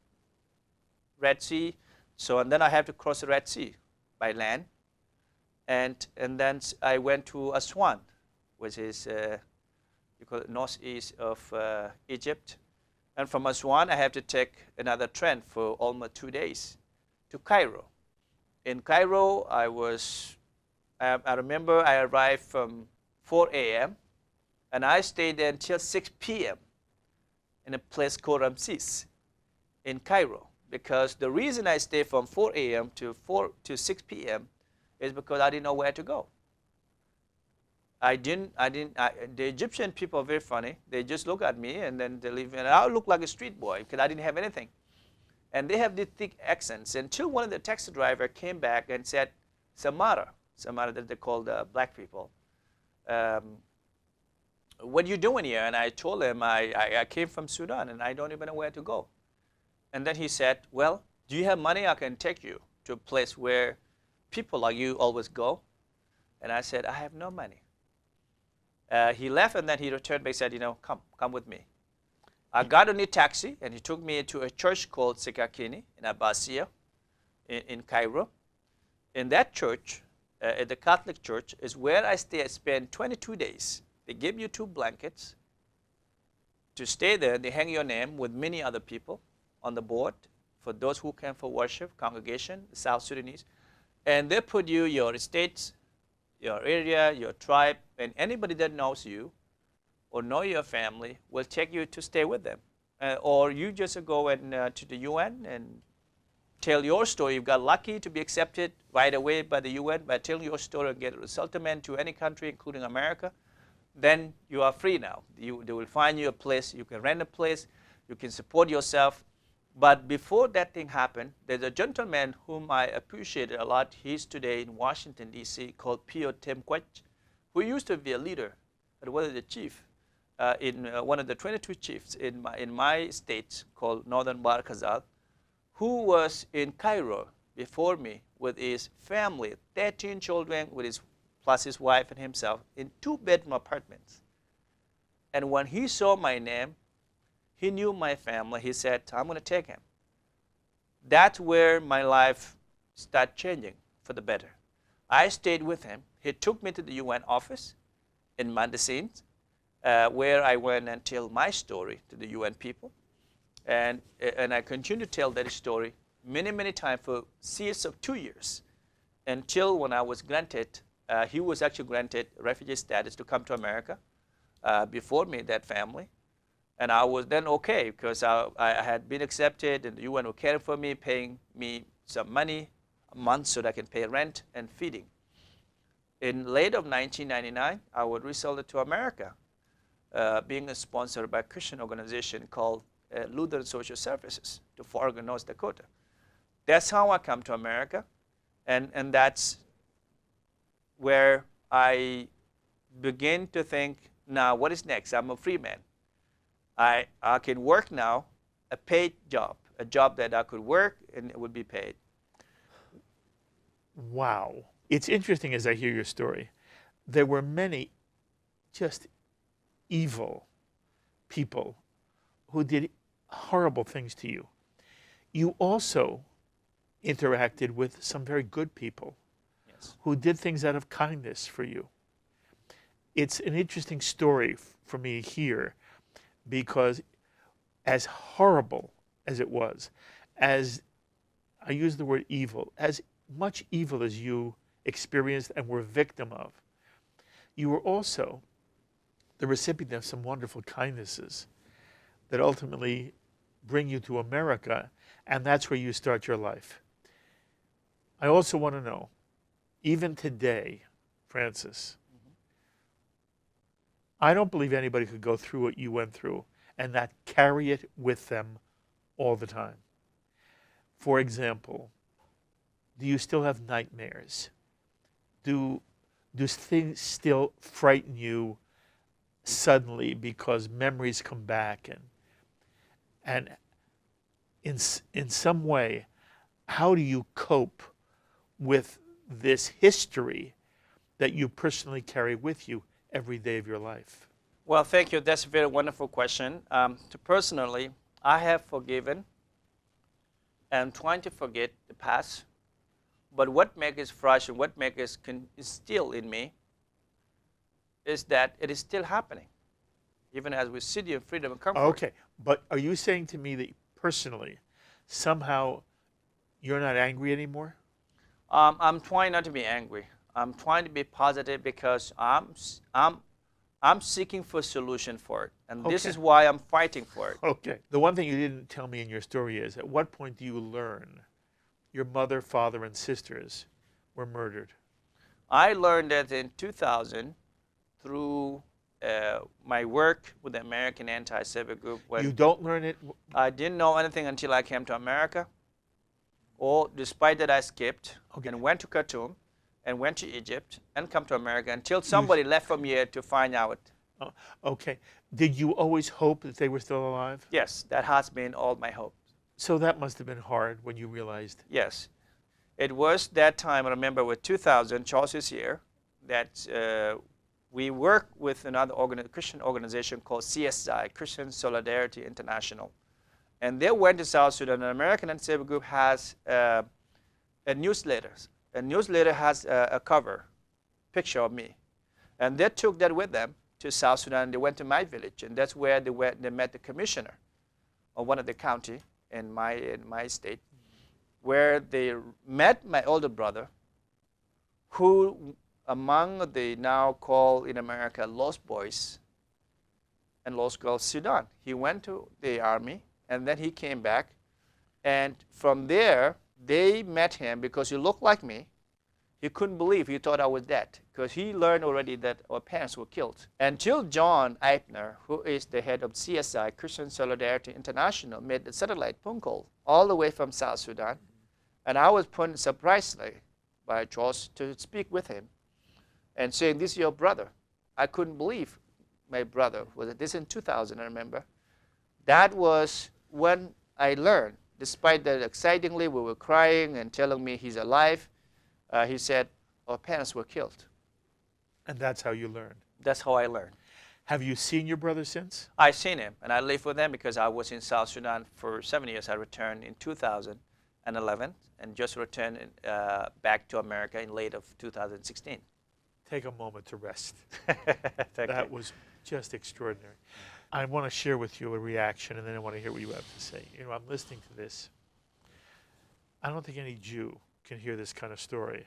Red Sea. So, and then I have to cross the Red Sea by land. And then I went to Aswan, which is you call it northeast of Egypt. And from Aswan, I have to take another train for almost 2 days to Cairo. In Cairo, I remember I arrived from 4 a.m. and I stayed there until 6 p.m. in a place called Ramses in Cairo. Because the reason I stayed from 4 a.m. to 6 p.m. is because I didn't know where to go. The Egyptian people are very funny. They just look at me and then they leave me. And I look like a street boy because I didn't have anything. And they have these thick accents until one of the taxi driver came back and said, Samara that they call the black people, what are you doing here? And I told him I came from Sudan and I don't even know where to go. And then he said, well, do you have money? I can take you to a place where people like you always go. And I said, I have no money. He left and then he returned back and said, you know, come with me. I got on a taxi and he took me to a church called Sikakini in Abbasiyah in Cairo. In that church, at the Catholic church, is where I spent 22 days. They give you 2 blankets to stay there. They hang your name with many other people on the board for those who came for worship, congregation, South Sudanese. And they put you, your states, your area, your tribe, and anybody that knows you or know your family will take you to stay with them. Or you just go and, to the UN and tell your story. You got lucky to be accepted right away by the UN by telling your story and get a resettlement to any country, including America. Then you are free now. They will find you a place. You can rent a place. You can support yourself. But before that thing happened, there's a gentleman whom I appreciated a lot. He's today in Washington, D.C., called Pio Temkwech, who used to be a leader and one of the chief in one of the 22 chiefs in my state called Northern Bahr Ghazal, who was in Cairo before me with his family, 13 children plus his wife and himself, in 2-bedroom apartments. And when he saw my name, he knew my family. He said, I'm going to take him. That's where my life started changing for the better. I stayed with him. He took me to the UN office in Mandasine, where I went and tell my story to the UN people. And I continued to tell that story many, many times for a series of 2 years, until when I was granted, he was actually granted refugee status to come to America before me, that family. And I was then okay because I had been accepted and the UN were caring for me, paying me some money a month so that I can pay rent and feeding. In late of 1999, I was resettled to America, being sponsored by a Christian organization called Lutheran Social Services to Fargo, North Dakota. That's how I come to America, and that's where I began to think Now, what is next? I'm a free man. I can work now, a paid job, a job that I could work and it would be paid. Wow. It's interesting as I hear your story. There were many just evil people who did horrible things to you. You also interacted with some very good people who did things out of kindness for you. It's an interesting story for me here because as horrible as it was, as I use the word evil, as much evil as you experienced and were a victim of, you were also the recipient of some wonderful kindnesses that ultimately bring you to America, and that's where you start your life. I also want to know, even today, Francis, I don't believe anybody could go through what you went through and not carry it with them all the time. For example, do you still have nightmares? Do things still frighten you suddenly because memories come back? And in some way, how do you cope with this history that you personally carry with you every day of your life? Well, thank you. That's a very wonderful question. Personally, I have forgiven and trying to forget the past. But what makes it fresh and what makes it instill in me is that it is still happening, even as we sit here in freedom and comfort. Okay, but are you saying to me that personally, somehow you're not angry anymore? I'm trying not to be angry. I'm trying to be positive because I'm seeking for a solution for it. And this is why I'm fighting for it. Okay. The one thing you didn't tell me in your story is, at what point do you learn your mother, father, and sisters were murdered? I learned that in 2000 through my work with the American Anti-Slavery Group. You don't learn it? I didn't know anything until I came to America. Or despite that, I skipped and went to Khartoum and went to Egypt and come to America until somebody left from here to find out. Okay. Did you always hope that they were still alive? Yes, that has been all my hope. So that must have been hard when you realized. Yes. It was that time, I remember with 2000, Charles is here, that we worked with another Christian organization called CSI, Christian Solidarity International. And they went to South Sudan. An American Anti-Slavery Group has a newsletter. A newsletter has a cover picture of me. And they took that with them to South Sudan. They went to my village, and that's where they met the commissioner of one of the county in my state, where they met my older brother, who among the now called in America lost boys and lost girls Sudan. He went to the army, and then he came back. And from there, they met him because he looked like me. He couldn't believe, he thought I was dead, because he learned already that our parents were killed. Until John Eipner, who is the head of CSI, Christian Solidarity International, made the satellite phone call all the way from South Sudan. And I was put surprisingly by Charles to speak with him and saying, this is your brother. I couldn't believe my brother was this in 2000, I remember. That was when I learned, despite that excitingly we were crying and telling me he's alive, he said, our parents were killed. And that's how you learned? That's how I learned. Have you seen your brother since? I've seen him, and I lived with him because I was in South Sudan for 7 years. I returned in 2011 and just returned back to America in late of 2016. Take a moment to rest. That you. Was just extraordinary. I want to share with you a reaction, and then I want to hear what you have to say. You know, I'm listening to this. I don't think any Jew can hear this kind of story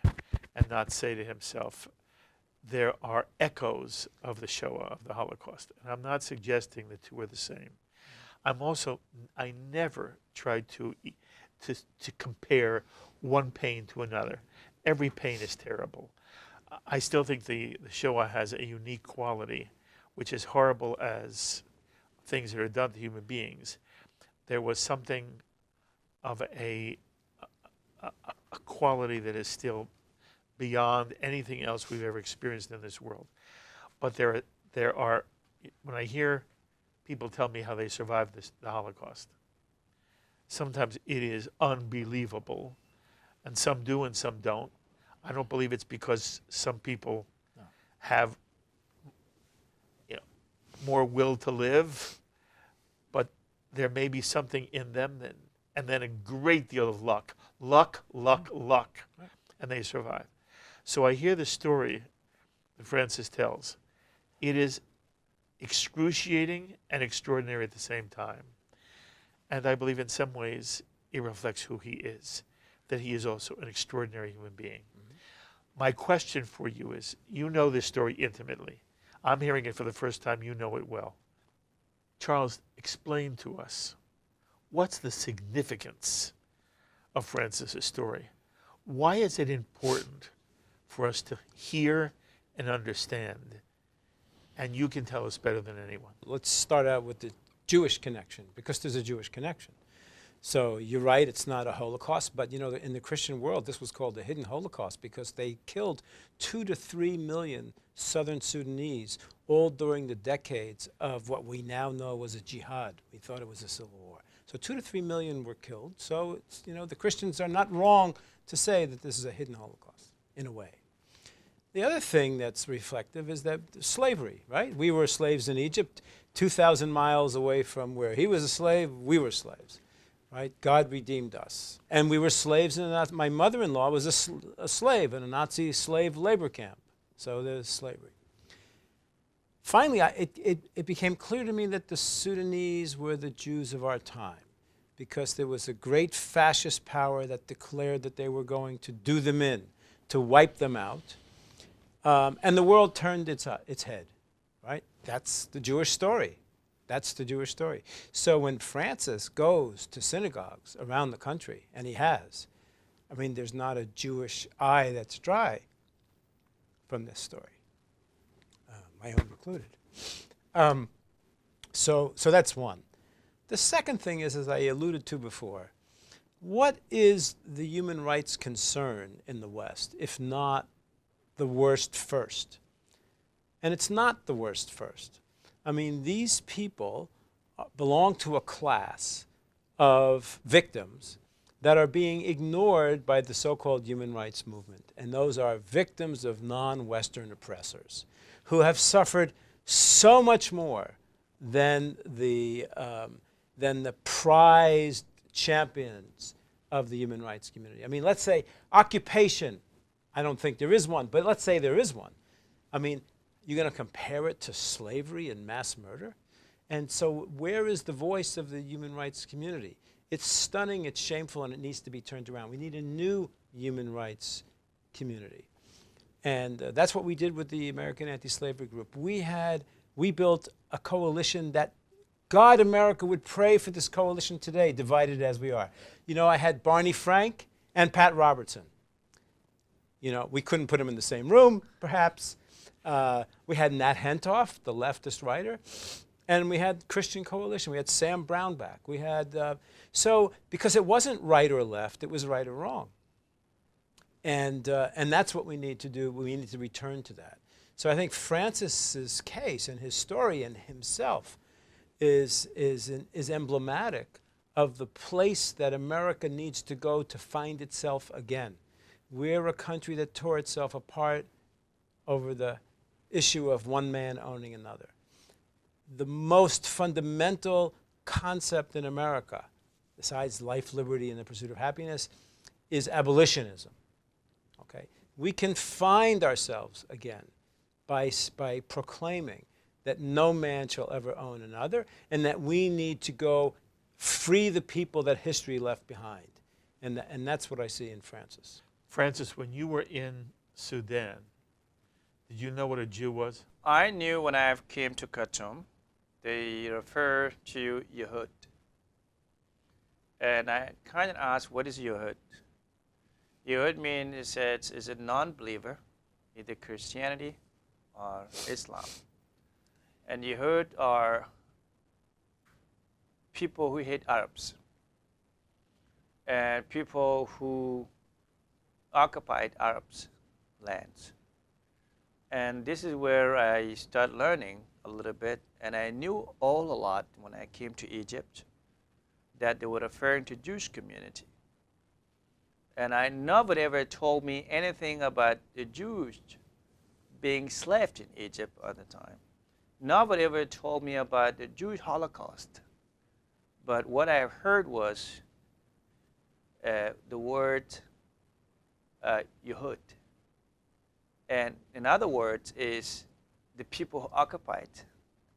and not say to himself, there are echoes of the Shoah, of the Holocaust. And I'm not suggesting the two are the same. I never tried to compare one pain to another. Every pain is terrible. I still think the Shoah has a unique quality, which is horrible as things that are done to human beings. There was something of a quality that is still beyond anything else we've ever experienced in this world. But there there are, when I hear people tell me how they survived the Holocaust, sometimes it is unbelievable, and some do and some don't. I don't believe it's because some people have, more will to live, but there may be something in them that, and then a great deal of luck, and they survive. So I hear the story that Francis tells. It is excruciating and extraordinary at the same time. And I believe in some ways it reflects who he is, that he is also an extraordinary human being. My question for you is, you know this story intimately. I'm hearing it for the first time. You know it well. Charles, explain to us, what's the significance of Francis's story? Why is it important for us to hear and understand? And you can tell us better than anyone. Let's start out with the Jewish connection, because there's a Jewish connection. So you're right, it's not a Holocaust, but in the Christian world, this was called the hidden Holocaust because they killed 2 to 3 million southern Sudanese all during the decades of what we now know was a jihad. We thought it was a civil war. So 2 to 3 million were killed. So it's, the Christians are not wrong to say that this is a hidden Holocaust, in a way. The other thing that's reflective is that slavery, right? We were slaves in Egypt, 2,000 miles away from where he was a slave, we were slaves. Right? God redeemed us. And we were slaves in my mother-in-law was a slave in a Nazi slave labor camp. So there's slavery. Finally, it became clear to me that the Sudanese were the Jews of our time because there was a great fascist power that declared that they were going to do them in, to wipe them out. And the world turned its head. Right? That's the Jewish story. That's the Jewish story. So when Francis goes to synagogues around the country, and he has, there's not a Jewish eye that's dry from this story, my own included. So that's one. The second thing is, as I alluded to before, what is the human rights concern in the West, if not the worst first? And it's not the worst first. These people belong to a class of victims that are being ignored by the so-called human rights movement. And those are victims of non-Western oppressors who have suffered so much more than the prized champions of the human rights community. Let's say occupation. I don't think there is one, but let's say there is one. You're going to compare it to slavery and mass murder? And so where is the voice of the human rights community? It's stunning, it's shameful, and it needs to be turned around. We need a new human rights community. And that's what we did with the American Anti-Slavery Group. We built a coalition that God, America, would pray for this coalition today, divided as we are. I had Barney Frank and Pat Robertson. We couldn't put them in the same room, perhaps. We had Nat Hentoff, the leftist writer, and we had Christian Coalition. We had Sam Brownback. We had, because it wasn't right or left, it was right or wrong. And that's what we need to do. We need to return to that. So I think Francis's case and his story and himself is emblematic of the place that America needs to go to find itself again. We're a country that tore itself apart over the issue of one man owning another. The most fundamental concept in America, besides life, liberty, and the pursuit of happiness, is abolitionism. Okay? We can find ourselves again by proclaiming that no man shall ever own another, and that we need to go free the people that history left behind. And that's what I see in Francis. Francis, when you were in Sudan, did you know what a Jew was? I knew when I came to Khartoum, they refer to Yehud. And I kind of asked, what is Yehud? Yehud means it's a non-believer, either Christianity or Islam. And Yehud are people who hate Arabs and people who occupied Arabs' lands. And this is where I start learning a little bit. And I knew all a lot when I came to Egypt that they were referring to Jewish community. And nobody ever told me anything about the Jews being enslaved in Egypt at the time. Nobody ever told me about the Jewish Holocaust. But what I heard was the word Yehud. And in other words, is the people who occupied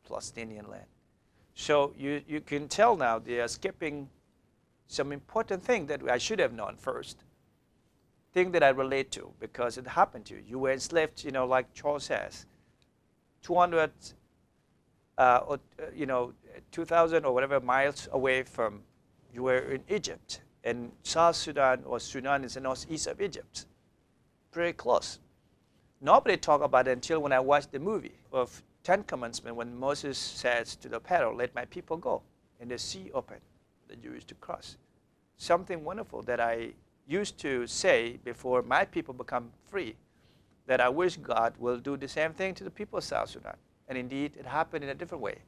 Palestinian land. So you can tell now they are skipping some important thing that I should have known first. Thing that I relate to because it happened to you. You were enslaved, like Charles says, 200, 2,000 or whatever miles away from, you were in Egypt. And South Sudan or Sudan is the northeast of Egypt. Pretty close. Nobody talked about it until when I watched the movie of Ten Commandments when Moses says to the Pharaoh, let my people go. And the sea opened, the Jews to cross. Something wonderful that I used to say before my people become free, that I wish God will do the same thing to the people of South Sudan. And indeed, it happened in a different way.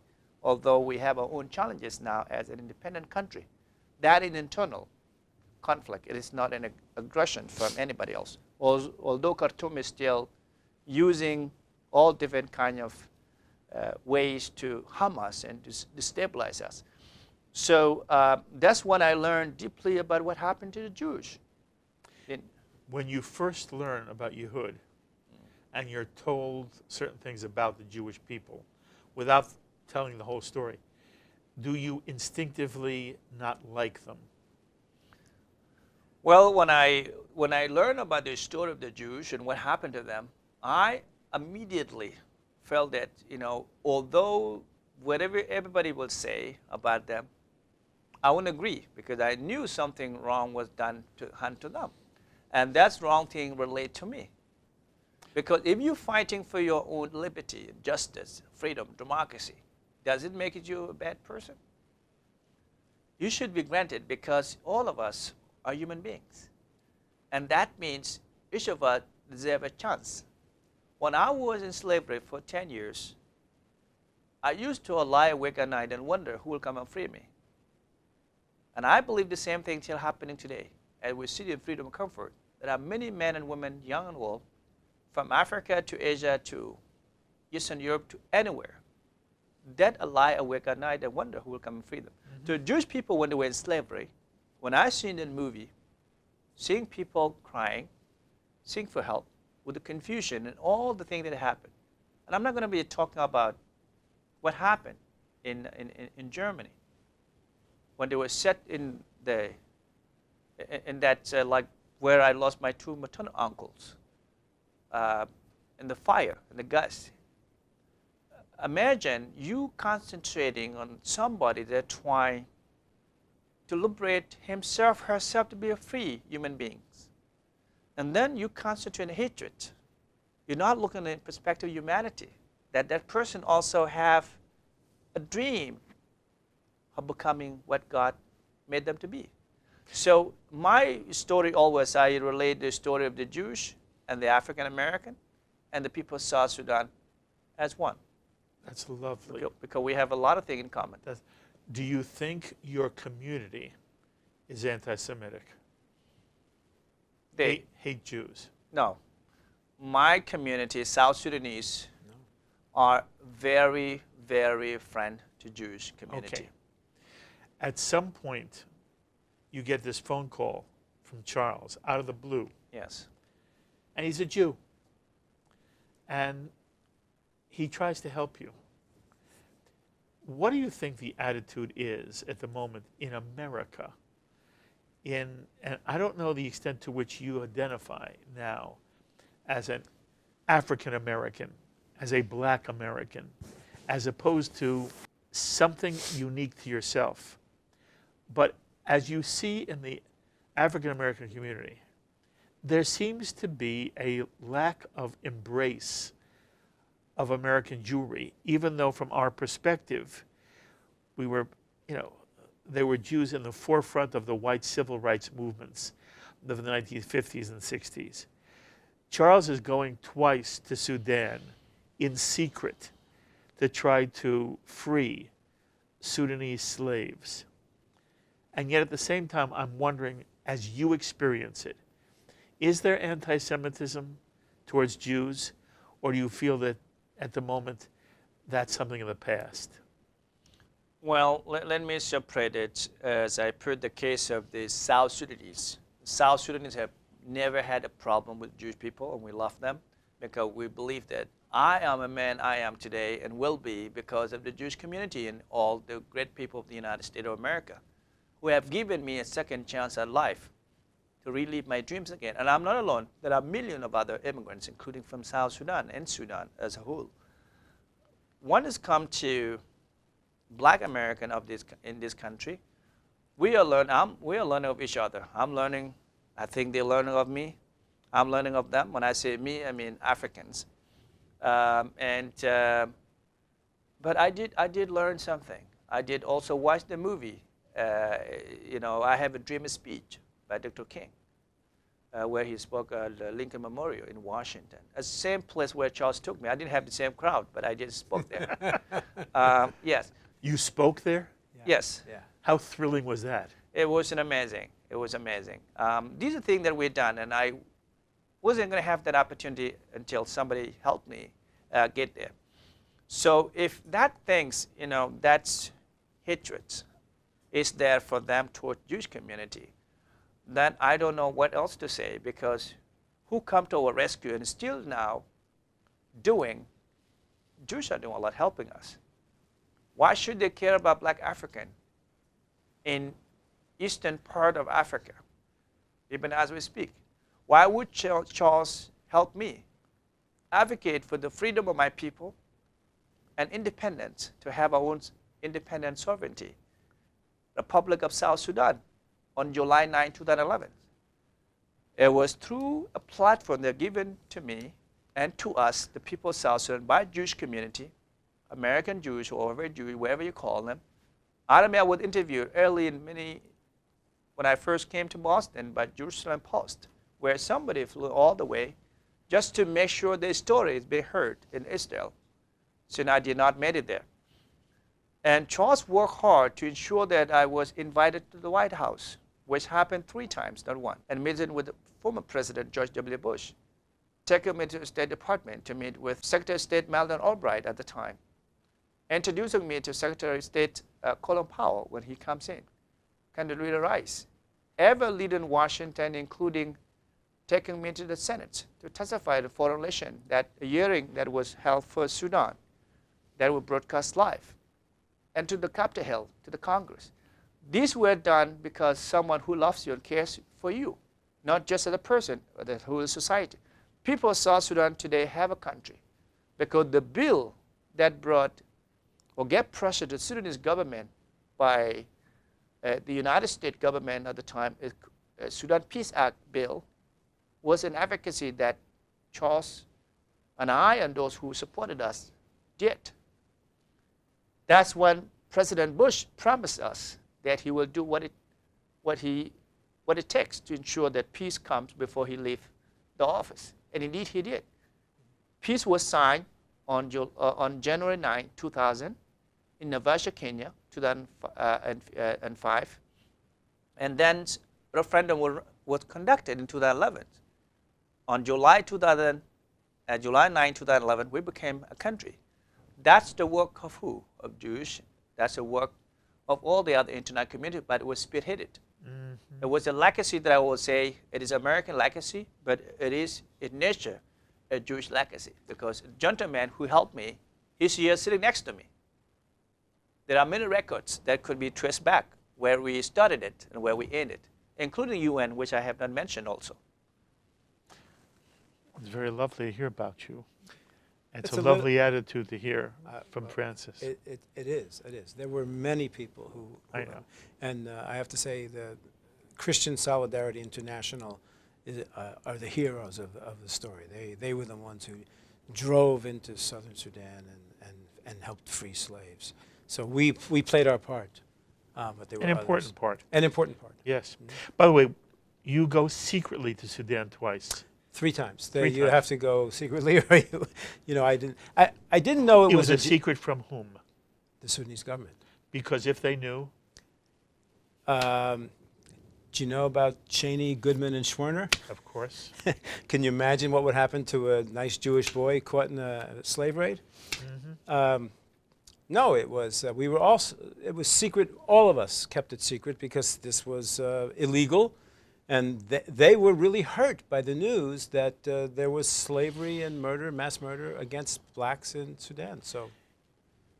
Although we have our own challenges now as an independent country. That is internal conflict. It is not an aggression from anybody else. Although Khartoum is still using all different kind of ways to harm us and to destabilize us. So that's what I learned deeply about what happened to the Jews. When you first learn about Yehud and you're told certain things about the Jewish people without telling the whole story, do you instinctively not like them? Well, when I learned about the story of the Jews and what happened to them, I immediately felt that, although whatever everybody will say about them, I wouldn't agree because I knew something wrong was done to them. And that's wrong thing relate to me. Because if you're fighting for your own liberty, justice, freedom, democracy, does it make you a bad person? You should be granted because all of us are human beings. And that means each of us deserves a chance. When I was in slavery for 10 years, I used to lie awake at night and wonder who will come and free me. And I believe the same thing still happening today. As we see in freedom and comfort, there are many men and women, young and old, from Africa to Asia to Eastern Europe to anywhere, that lie awake at night and wonder who will come and free them. Mm-hmm. To Jewish people when they were in slavery, when I seen in the movie, seeing people crying, seeking for help, with the confusion and all the things that happened. And I'm not going to be talking about what happened in Germany when they were set in that like where I lost my two maternal uncles in the fire, in the gas. Imagine you concentrating on somebody that trying to liberate himself, herself to be a free human beings. And then you concentrate on hatred. You're not looking at the perspective of humanity, that person also have a dream of becoming what God made them to be. So my story always, I relate the story of the Jewish and the African American and the people of South Sudan as one. That's lovely. Because we have a lot of things in common. Do you think your community is anti-Semitic? They hate Jews? No. My community, South Sudanese, are very, very friend to Jewish community. Okay. At some point, you get this phone call from Charles out of the blue. Yes. And he's a Jew. And he tries to help you. What do you think the attitude is at the moment in America? And I don't know the extent to which you identify now as an African American, as a Black American, as opposed to something unique to yourself. But as you see in the African American community, there seems to be a lack of embrace of American Jewry, even though from our perspective, we were, there were Jews in the forefront of the white civil rights movements of the 1950s and 60s. Charles is going twice to Sudan in secret to try to free Sudanese slaves. And yet at the same time, I'm wondering, as you experience it, is there anti-Semitism towards Jews, or do you feel that at the moment that's something of the past? Well, let me separate it as I put the case of the South Sudanese. South Sudanese have never had a problem with Jewish people, and we love them because we believe that I am a man I am today and will be because of the Jewish community and all the great people of the United States of America who have given me a second chance at life to relive my dreams again. And I'm not alone. There are millions of other immigrants, including from South Sudan and Sudan as a whole. One has come to Black American in this country. We are learning of each other. I'm learning. I think they're learning of me. I'm learning of them. When I say me, I mean Africans. But I did learn something. I did also watch the movie. I Have a Dream speech by Dr. King, where he spoke at the Lincoln Memorial in Washington. It's the same place where Charles took me. I didn't have the same crowd, but I did spoke there. Yes. You spoke there? Yeah. Yes. Yeah. How thrilling was that? It was amazing. It was amazing. These are things that we've done, and I wasn't going to have that opportunity until somebody helped me get there. So if that thinks, that's hatred is there for them toward Jewish community, then I don't know what else to say, because who come to our rescue and still now Jews are doing a lot helping us. Why should they care about Black African in eastern part of Africa, even as we speak? Why would Charles help me advocate for the freedom of my people and independence, to have our own independent sovereignty? Republic of South Sudan on July 9, 2011. It was through a platform that given to me and to us, the people of South Sudan, by Jewish community, American Jews, or Jewish, wherever you call them. I was interviewed early when I first came to Boston by Jerusalem Post, where somebody flew all the way just to make sure their story is being heard in Israel. So I did not make it there. And Charles worked hard to ensure that I was invited to the White House, which happened 3 times, not one, and meeting with former President George W. Bush. Taking me to the State Department to meet with Secretary of State Madeleine Albright at the time. Introducing me to Secretary of State Colin Powell when he comes in. Condoleezza Rice. Ever leading Washington, including taking me to the Senate to testify at the Foreign Relations, that a hearing that was held for Sudan that was broadcast live, and to the Capitol Hill, to the Congress. These were done because someone who loves you and cares for you, not just as a person, but the whole society. People of South Sudan today have a country because the bill that brought or gave pressure to the Sudanese government by the United States government at the time, Sudan Peace Act bill, was an advocacy that Charles and I and those who supported us did. That's when President Bush promised us that he will do what it takes to ensure that peace comes before he leaves the office. And indeed he did. Peace was signed on January 9, 2000 in Naivasha, Kenya, 2005. And then referendum was conducted in 2011. On July 9, 2011, we became a country. That's the work of who? Of Jewish. That's the work of all the other international community, but it was spearheaded. Mm-hmm. It was a legacy that I will say, it is American legacy, but it is in nature a Jewish legacy, because a gentleman who helped me is here sitting next to me. There are many records that could be traced back where we started it and where we ended, including UN, which I have not mentioned also. It's very lovely to hear about you. It's a little, lovely attitude to hear from Francis. It is. There were many people who I know. And I have to say the Christian Solidarity International are the heroes of the story. They were the ones who drove into southern Sudan and helped free slaves. So we played our part. But they were An important others. part. An important part. Yes. Mm-hmm. By the way, you go secretly to Sudan twice. 3 times. Three You times. have to go secretly, or I didn't know It was a G- secret from whom? the Sudanese government. Because if they knew, Do you know about Cheney, Goodman, and Schwerner? of course. Can you imagine what would happen to a nice Jewish boy caught in a slave raid? No, it was we were also it was secret. All of us kept it secret because this was illegal, and they were really hurt by the news that there was slavery and murder, mass murder against blacks in Sudan. So,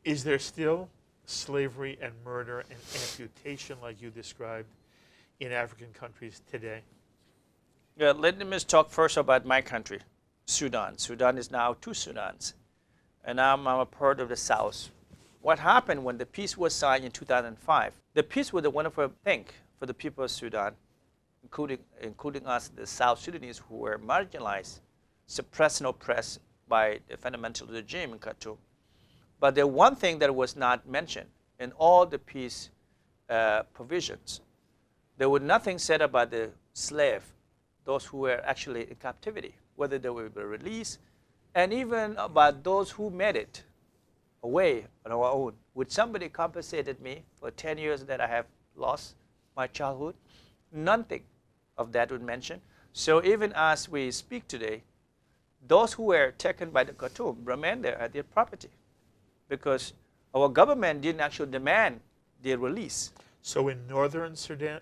Is there still slavery and murder and amputation like you described in African countries today? Yeah, let me just talk first about my country, Sudan. Sudan is now 2 Sudans, and I'm a part of the South. What happened when the peace was signed in 2005? The peace was a wonderful thing for the people of Sudan, including us, the South Sudanese, who were marginalized, suppressed and oppressed by the fundamental regime in Khartoum. But the one thing that was not mentioned in all the peace provisions, there was nothing said about the slave, those who were actually in captivity, whether they will be released, and even about those who made it away on our own. Would somebody compensated me for 10 years that I have lost my childhood? Nothing of that would mention. So even as we speak today, those who were taken by the Khartoum remain there at their property because our government didn't actually demand their release. So in northern Sudan,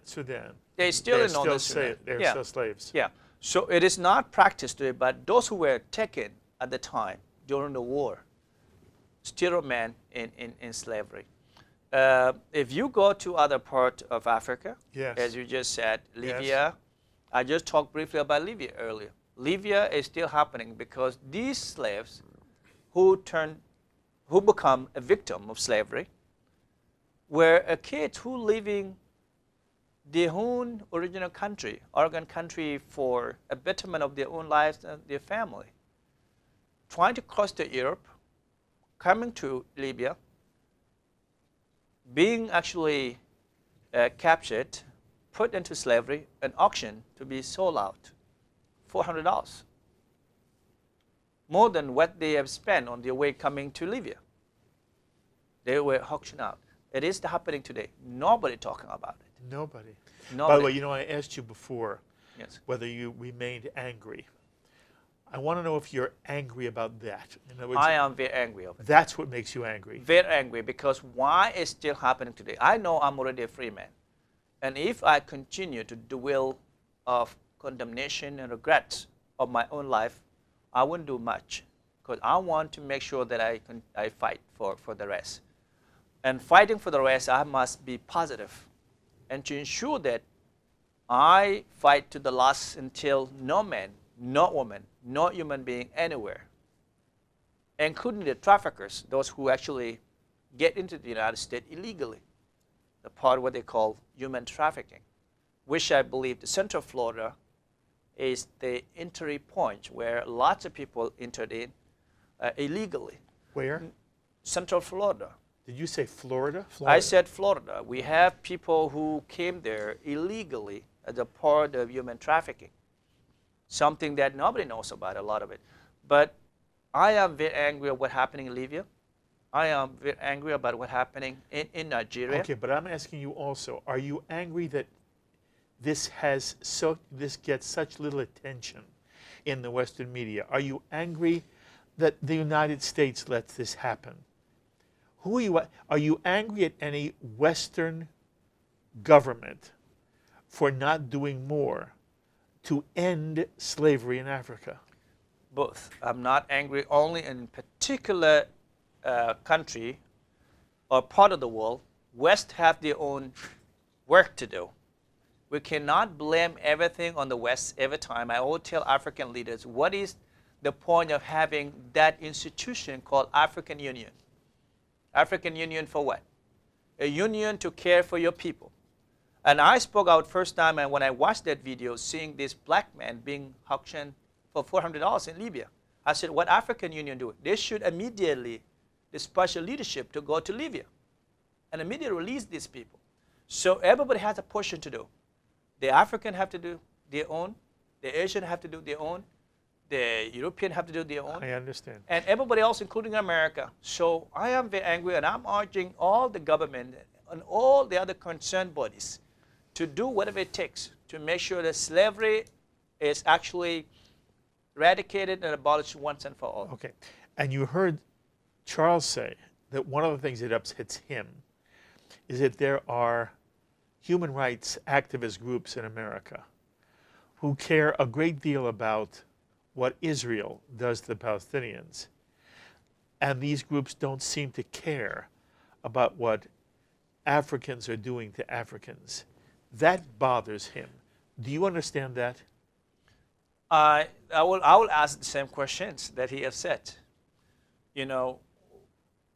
They're still in northern Sudan. They're still slaves. Yeah. So it is not practiced today, but those who were taken at the time during the war still remain in slavery. If you go to other parts of Africa, Yes. as you just said, Yes. Libya, I just talked briefly about Libya earlier. Libya is still happening because these slaves who become a victim of slavery were kids who living their own original country, organ country, for a betterment of their own lives and their family, trying to cross to Europe, coming to Libya, being actually captured, put into slavery, and auctioned to be sold out, $400, more than what they have spent on their way coming to Libya. They were auctioned out. It is happening today. Nobody talking about it. Nobody. By Nobody. the way, you know, I asked you before Yes. whether you remained angry. I want to know if you're angry about that. In other words, I am very angry of it. that's what makes you angry. Very angry because why is still happening today? I know I'm already a free man. And if I continue to dwell of condemnation and regrets of my own life, I wouldn't do much because I want to make sure that I fight for the rest. And fighting for the rest, I must be positive and to ensure that I fight to the last until no man, no woman, no human being anywhere, including the traffickers, those who actually get into the United States illegally, the part of what they call human trafficking, which I believe the Central Florida is the entry point where lots of people entered in illegally. Where? Central Florida. Did you say Florida? I said Florida. We have people who came there illegally as a part of human trafficking, something that nobody knows about, a lot of it. But I am very angry at what happening in Libya. I am very angry about what happening in Nigeria. Okay, but I'm asking you also, are you angry that this gets such little attention in the Western media? Are you angry that the United States lets this happen? Are you angry at any Western government for not doing more to end slavery in Africa? Both. I'm not angry only in particular country or part of the world. West have their own work to do. We cannot blame everything on the West every time. I always tell African leaders, what is the point of having that institution called African Union? African Union for what? A union to care for your people. And I spoke out first time, and when I watched that video, seeing this black man being auctioned for $400 in Libya, I said, what African Union do? They should immediately dispatch a leadership to go to Libya and immediately release these people. So everybody has a portion to do. The African have to do their own. The Asian have to do their own. The Europeans have to do their own. I understand. And everybody else, including America. So I am very angry, and I'm urging all the government and all the other concerned bodies to do whatever it takes to make sure that slavery is actually eradicated and abolished once and for all. Okay. And you heard Charles say that one of the things that upsets him is that there are human rights activist groups in America who care a great deal about what Israel does to the Palestinians. And these groups don't seem to care about what Africans are doing to Africans. That bothers him. Do you understand that? I will ask the same questions that he has said. You know,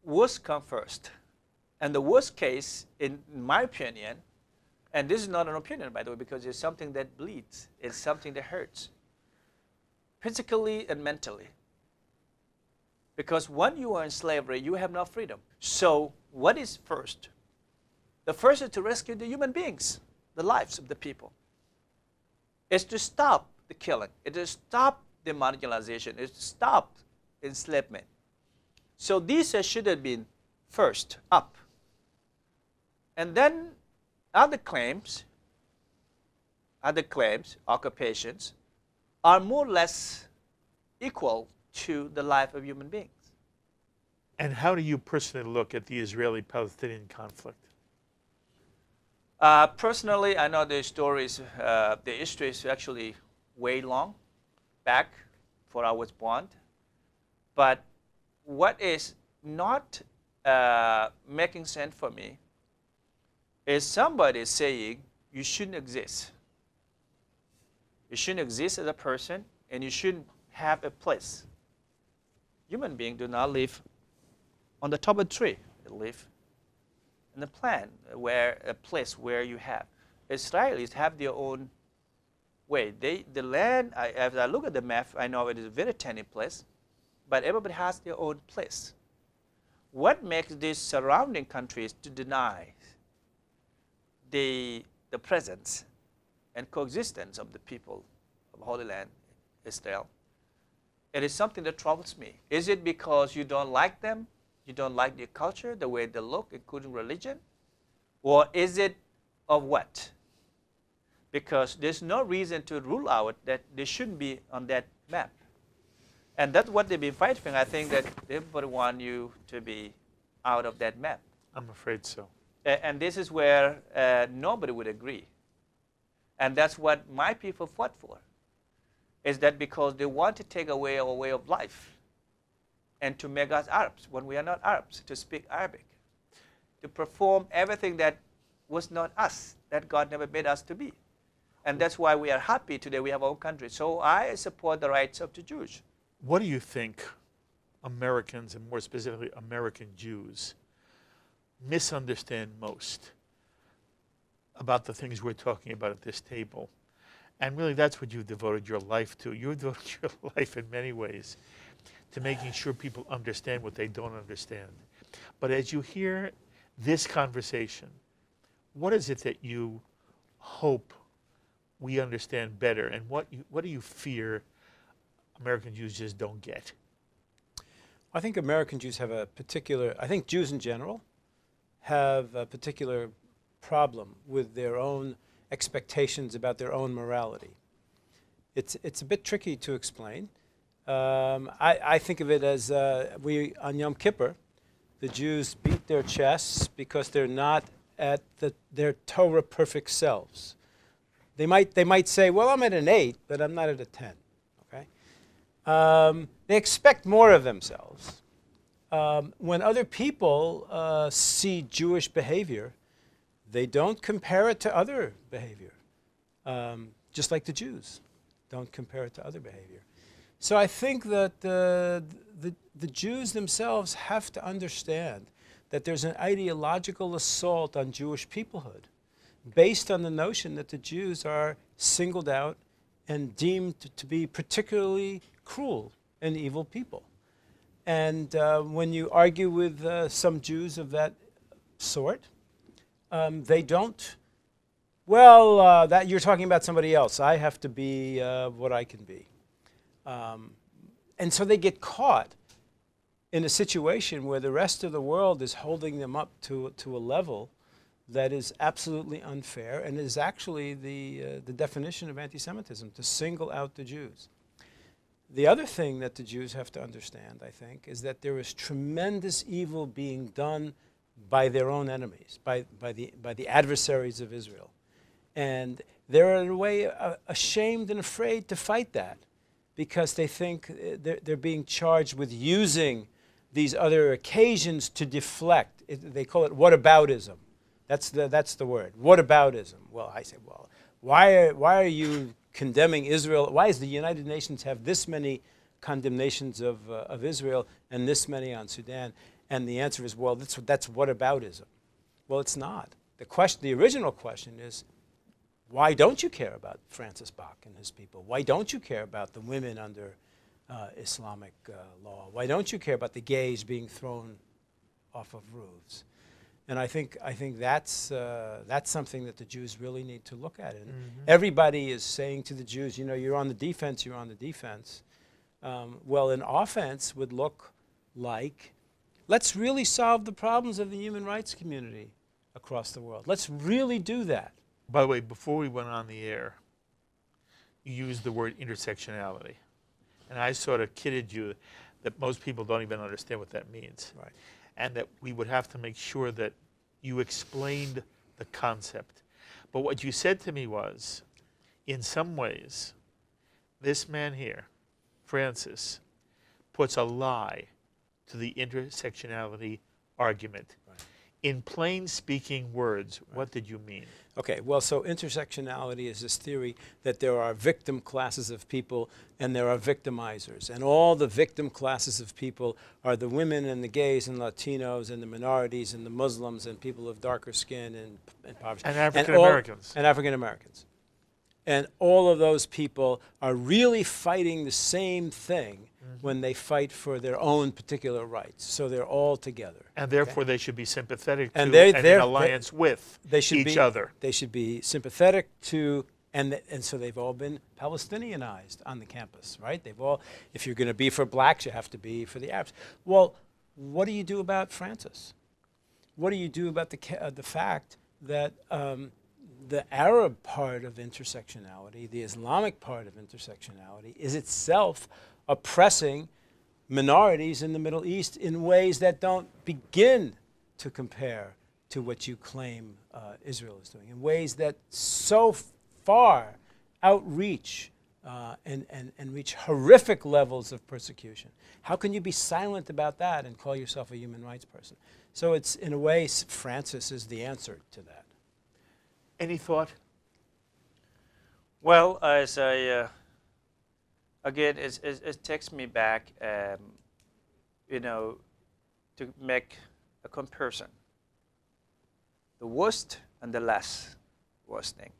worst come first. And the worst case, in my opinion, and this is not an opinion, by the way, because it's something that bleeds. It's something that hurts, physically and mentally. Because when you are in slavery, you have no freedom. So what is first? The first is to rescue the human beings, the lives of the people. It's to stop the killing. It is to stop the marginalization. It's to stop enslavement. So these should have been first up. And then other claims, occupations, are more or less equal to the life of human beings. And how do you personally look at the Israeli-Palestinian conflict? Personally, I know the stories, the history is actually way long back before I was born. But what is not making sense for me is somebody saying you shouldn't exist. You shouldn't exist as a person, and you shouldn't have a place. Human beings do not live on the top of a tree. They live in a plant, a place where you have. Israelis have their own way. The land, as I look at the map, I know it is a very tiny place, but everybody has their own place. What makes these surrounding countries to deny the presence and coexistence of the people of Holy Land, Israel? It is something that troubles me. Is it because you don't like them? You don't like their culture, the way they look, including religion? Or is it of what? Because there's no reason to rule out that they shouldn't be on that map. And that's what they've been fighting. I think that everybody wants you to be out of that map. I'm afraid so. And this is where nobody would agree. And that's what my people fought for, is that because they want to take away our way of life and to make us Arabs when we are not Arabs, to speak Arabic, to perform everything that was not us, that God never made us to be. And that's why we are happy today we have our own country. So I support the rights of the Jews. What do you think Americans, and more specifically American Jews, misunderstand most about the things we're talking about at this table? And really, that's what you've devoted your life to. You've devoted your life in many ways to making sure people understand what they don't understand. But as you hear this conversation, what is it that you hope we understand better? And what do you fear American Jews just don't get? I think American Jews have a particular, I think Jews in general have a particular problem with their own expectations about their own morality. It's a bit tricky to explain. I think of it as on Yom Kippur, the Jews beat their chests because they're not at their Torah perfect selves. They might say, well, I'm at an 8, but I'm not at a 10. Okay? They expect more of themselves. When other people see Jewish behavior, they don't compare it to other behavior, just like the Jews don't compare it to other behavior. So I think that the Jews themselves have to understand that there's an ideological assault on Jewish peoplehood based on the notion that the Jews are singled out and deemed to be particularly cruel and evil people. And when you argue with some Jews of that sort, they don't, well, that you're talking about somebody else. I have to be what I can be. And so they get caught in a situation where the rest of the world is holding them up to a level that is absolutely unfair and is actually the definition of anti-Semitism, to single out the Jews. The other thing that the Jews have to understand, I think, is that there is tremendous evil being done by their own enemies, by the adversaries of Israel. And they're in a way ashamed and afraid to fight that, because they think they're being charged with using these other occasions to deflect. They call it whataboutism. That's the word, whataboutism. Well, I say, well, why are you condemning Israel? Why does the United Nations have this many condemnations of Israel and this many on Sudan? And the answer is, well, that's whataboutism. Well, it's not. The original question is, why don't you care about Francis Bach and his people? Why don't you care about the women under Islamic law? Why don't you care about the gays being thrown off of roofs? And I think that's something that the Jews really need to look at. And everybody is saying to the Jews, you know, you're on the defense, you're on the defense. Well, an offense would look like, let's really solve the problems of the human rights community across the world. Let's really do that. By the way, before we went on the air, you used the word intersectionality. And I sort of kidded you that most people don't even understand what that means. Right. And that we would have to make sure that you explained the concept. But what you said to me was, in some ways, this man here, Francis, puts a lie to the intersectionality argument. Right. In plain speaking words, what did you mean? Okay, well, so intersectionality is this theory that there are victim classes of people and there are victimizers. And all the victim classes of people are the women and the gays and Latinos and the minorities and the Muslims and people of darker skin and poverty. And African Americans. And African Americans. And all of those people are really fighting the same thing when they fight for their own particular rights. So they're all together. And therefore they should be sympathetic to And and in alliance with each other. They should be sympathetic to, and so they've all been Palestinianized on the campus, right? They've all, if you're going to be for blacks, you have to be for the Arabs. Well, what do you do about Francis? What do you do about the fact that the Arab part of intersectionality, the Islamic part of intersectionality, is itself oppressing minorities in the Middle East in ways that don't begin to compare to what you claim Israel is doing, in ways that so far outreach and reach horrific levels of persecution. How can you be silent about that and call yourself a human rights person? So it's, in a way, Francis is the answer to that. Any thought? Well, as I, again, it takes me back, you know, to make a comparison. The worst and the less worst thing.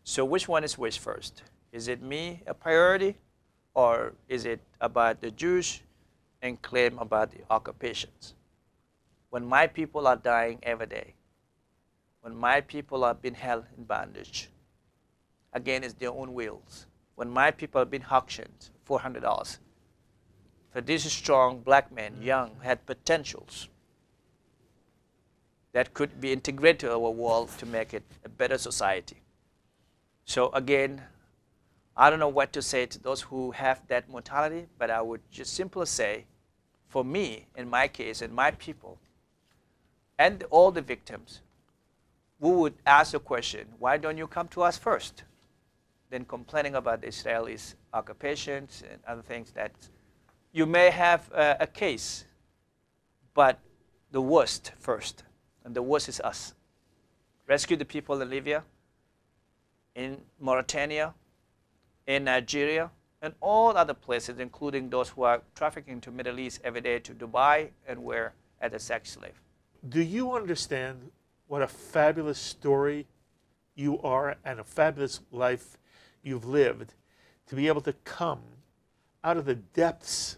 So which one is which first? Is it me a priority, or is it about the Jews and claim about the occupations? When my people are dying every day, when my people are being held in bondage, again, it's their own wills. When my people have been auctioned $400 for these strong black men, young, had potentials that could be integrated to our world to make it a better society. So again, I don't know what to say to those who have that mentality, but I would just simply say, for me, in my case, and my people, and all the victims, we would ask the question, why don't you come to us first? Then complaining about the Israelis' occupations and other things that you may have a case, but the worst first, and the worst is us. Rescue the people in Libya, in Mauritania, in Nigeria, and all other places, including those who are trafficking to Middle East every day to Dubai and where as a sex slave. Do you understand what a fabulous story you are and a fabulous life you've lived to be able to come out of the depths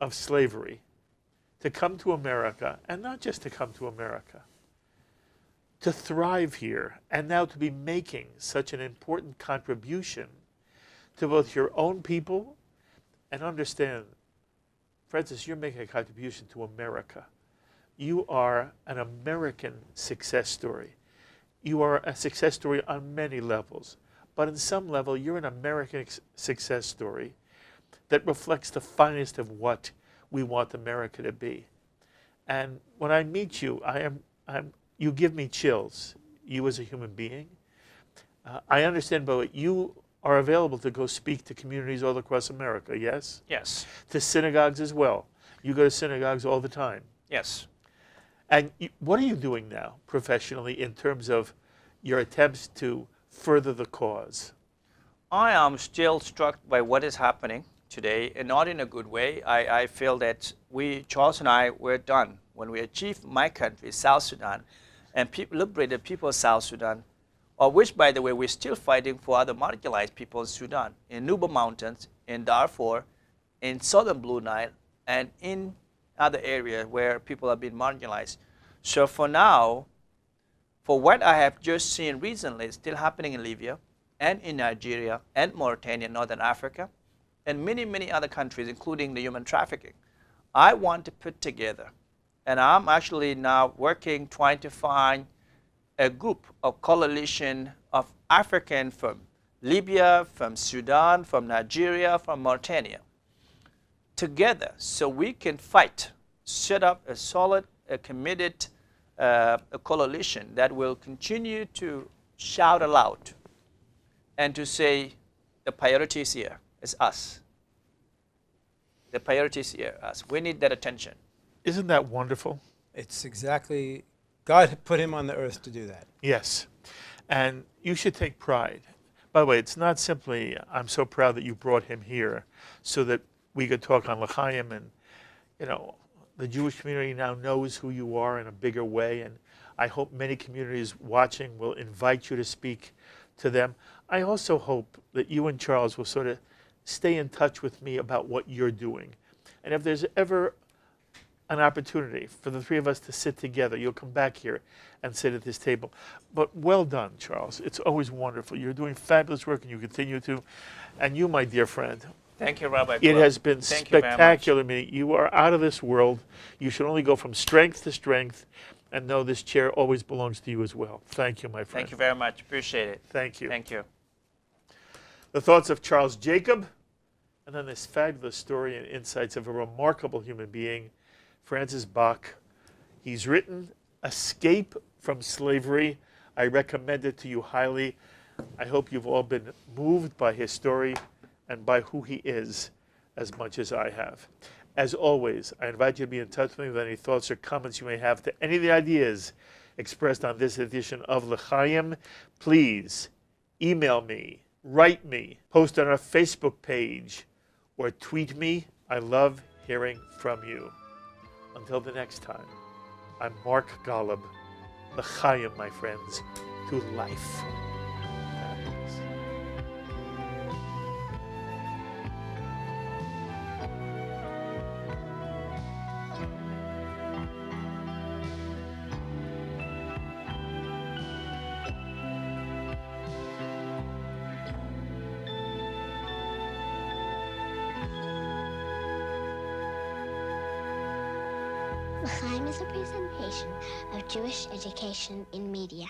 of slavery, to come to America, and not just to come to America, to thrive here, and now to be making such an important contribution to both your own people and understand, Francis, you're making a contribution to America. You are an American success story. You are a success story on many levels. But in some level, you're an American success story that reflects the finest of what we want America to be. And when I meet you, you give me chills, you as a human being. I understand, but you are available to go speak to communities all across America, yes? Yes. To synagogues as well. You go to synagogues all the time. Yes. And what are you doing now professionally in terms of your attempts to further the cause? I am still struck by what is happening today, and not in a good way. I feel that Charles and I, were done. When we achieved my country, South Sudan, and liberated people of South Sudan, of which, by the way, we're still fighting for other marginalized people in Sudan, in Nuba Mountains, in Darfur, in southern Blue Nile, and in other areas where people have been marginalized. So for now, for what I have just seen recently, it's still happening in Libya, and in Nigeria, and Mauritania, Northern Africa, and many, many other countries, including the human trafficking, I want to put together, and I'm actually now working, trying to find a group of coalition of African from Libya, from Sudan, from Nigeria, from Mauritania, together so we can fight, set up a solid, a committed a coalition that will continue to shout aloud and to say the priority is here, it's us. The priority is here, us. We need that attention. Isn't that wonderful? It's exactly, God put him on the earth to do that. Yes. And you should take pride. By the way, it's not simply, I'm so proud that you brought him here so that we could talk on L'chaim, and, you know, the Jewish community now knows who you are in a bigger way, and I hope many communities watching will invite you to speak to them. I also hope that you and Charles will sort of stay in touch with me about what you're doing. And if there's ever an opportunity for the three of us to sit together, you'll come back here and sit at this table. But well done, Charles. It's always wonderful. You're doing fabulous work, and you continue to. And you, my dear friend, Thank you, Rabbi. it has been Thank you very much. spectacular meeting. You are out of this world. You should only go from strength to strength, and know this chair always belongs to you as well. Thank you, my friend. Thank you very much. Appreciate it. Thank you. Thank you. The thoughts of Charles Jacob, and then this fabulous story and insights of a remarkable human being, Francis Bach. He's written Escape from Slavery. I recommend it to you highly. I hope you've all been moved by his story and by who he is as much as I have. As always, I invite you to be in touch with me with any thoughts or comments you may have to any of the ideas expressed on this edition of L'chaim. Please email me, write me, post on our Facebook page, or tweet me. I love hearing from you. Until the next time, I'm Mark Golub. L'chaim, my friends, to life. Fabulous. L'chaim is a presentation of Jewish education in media.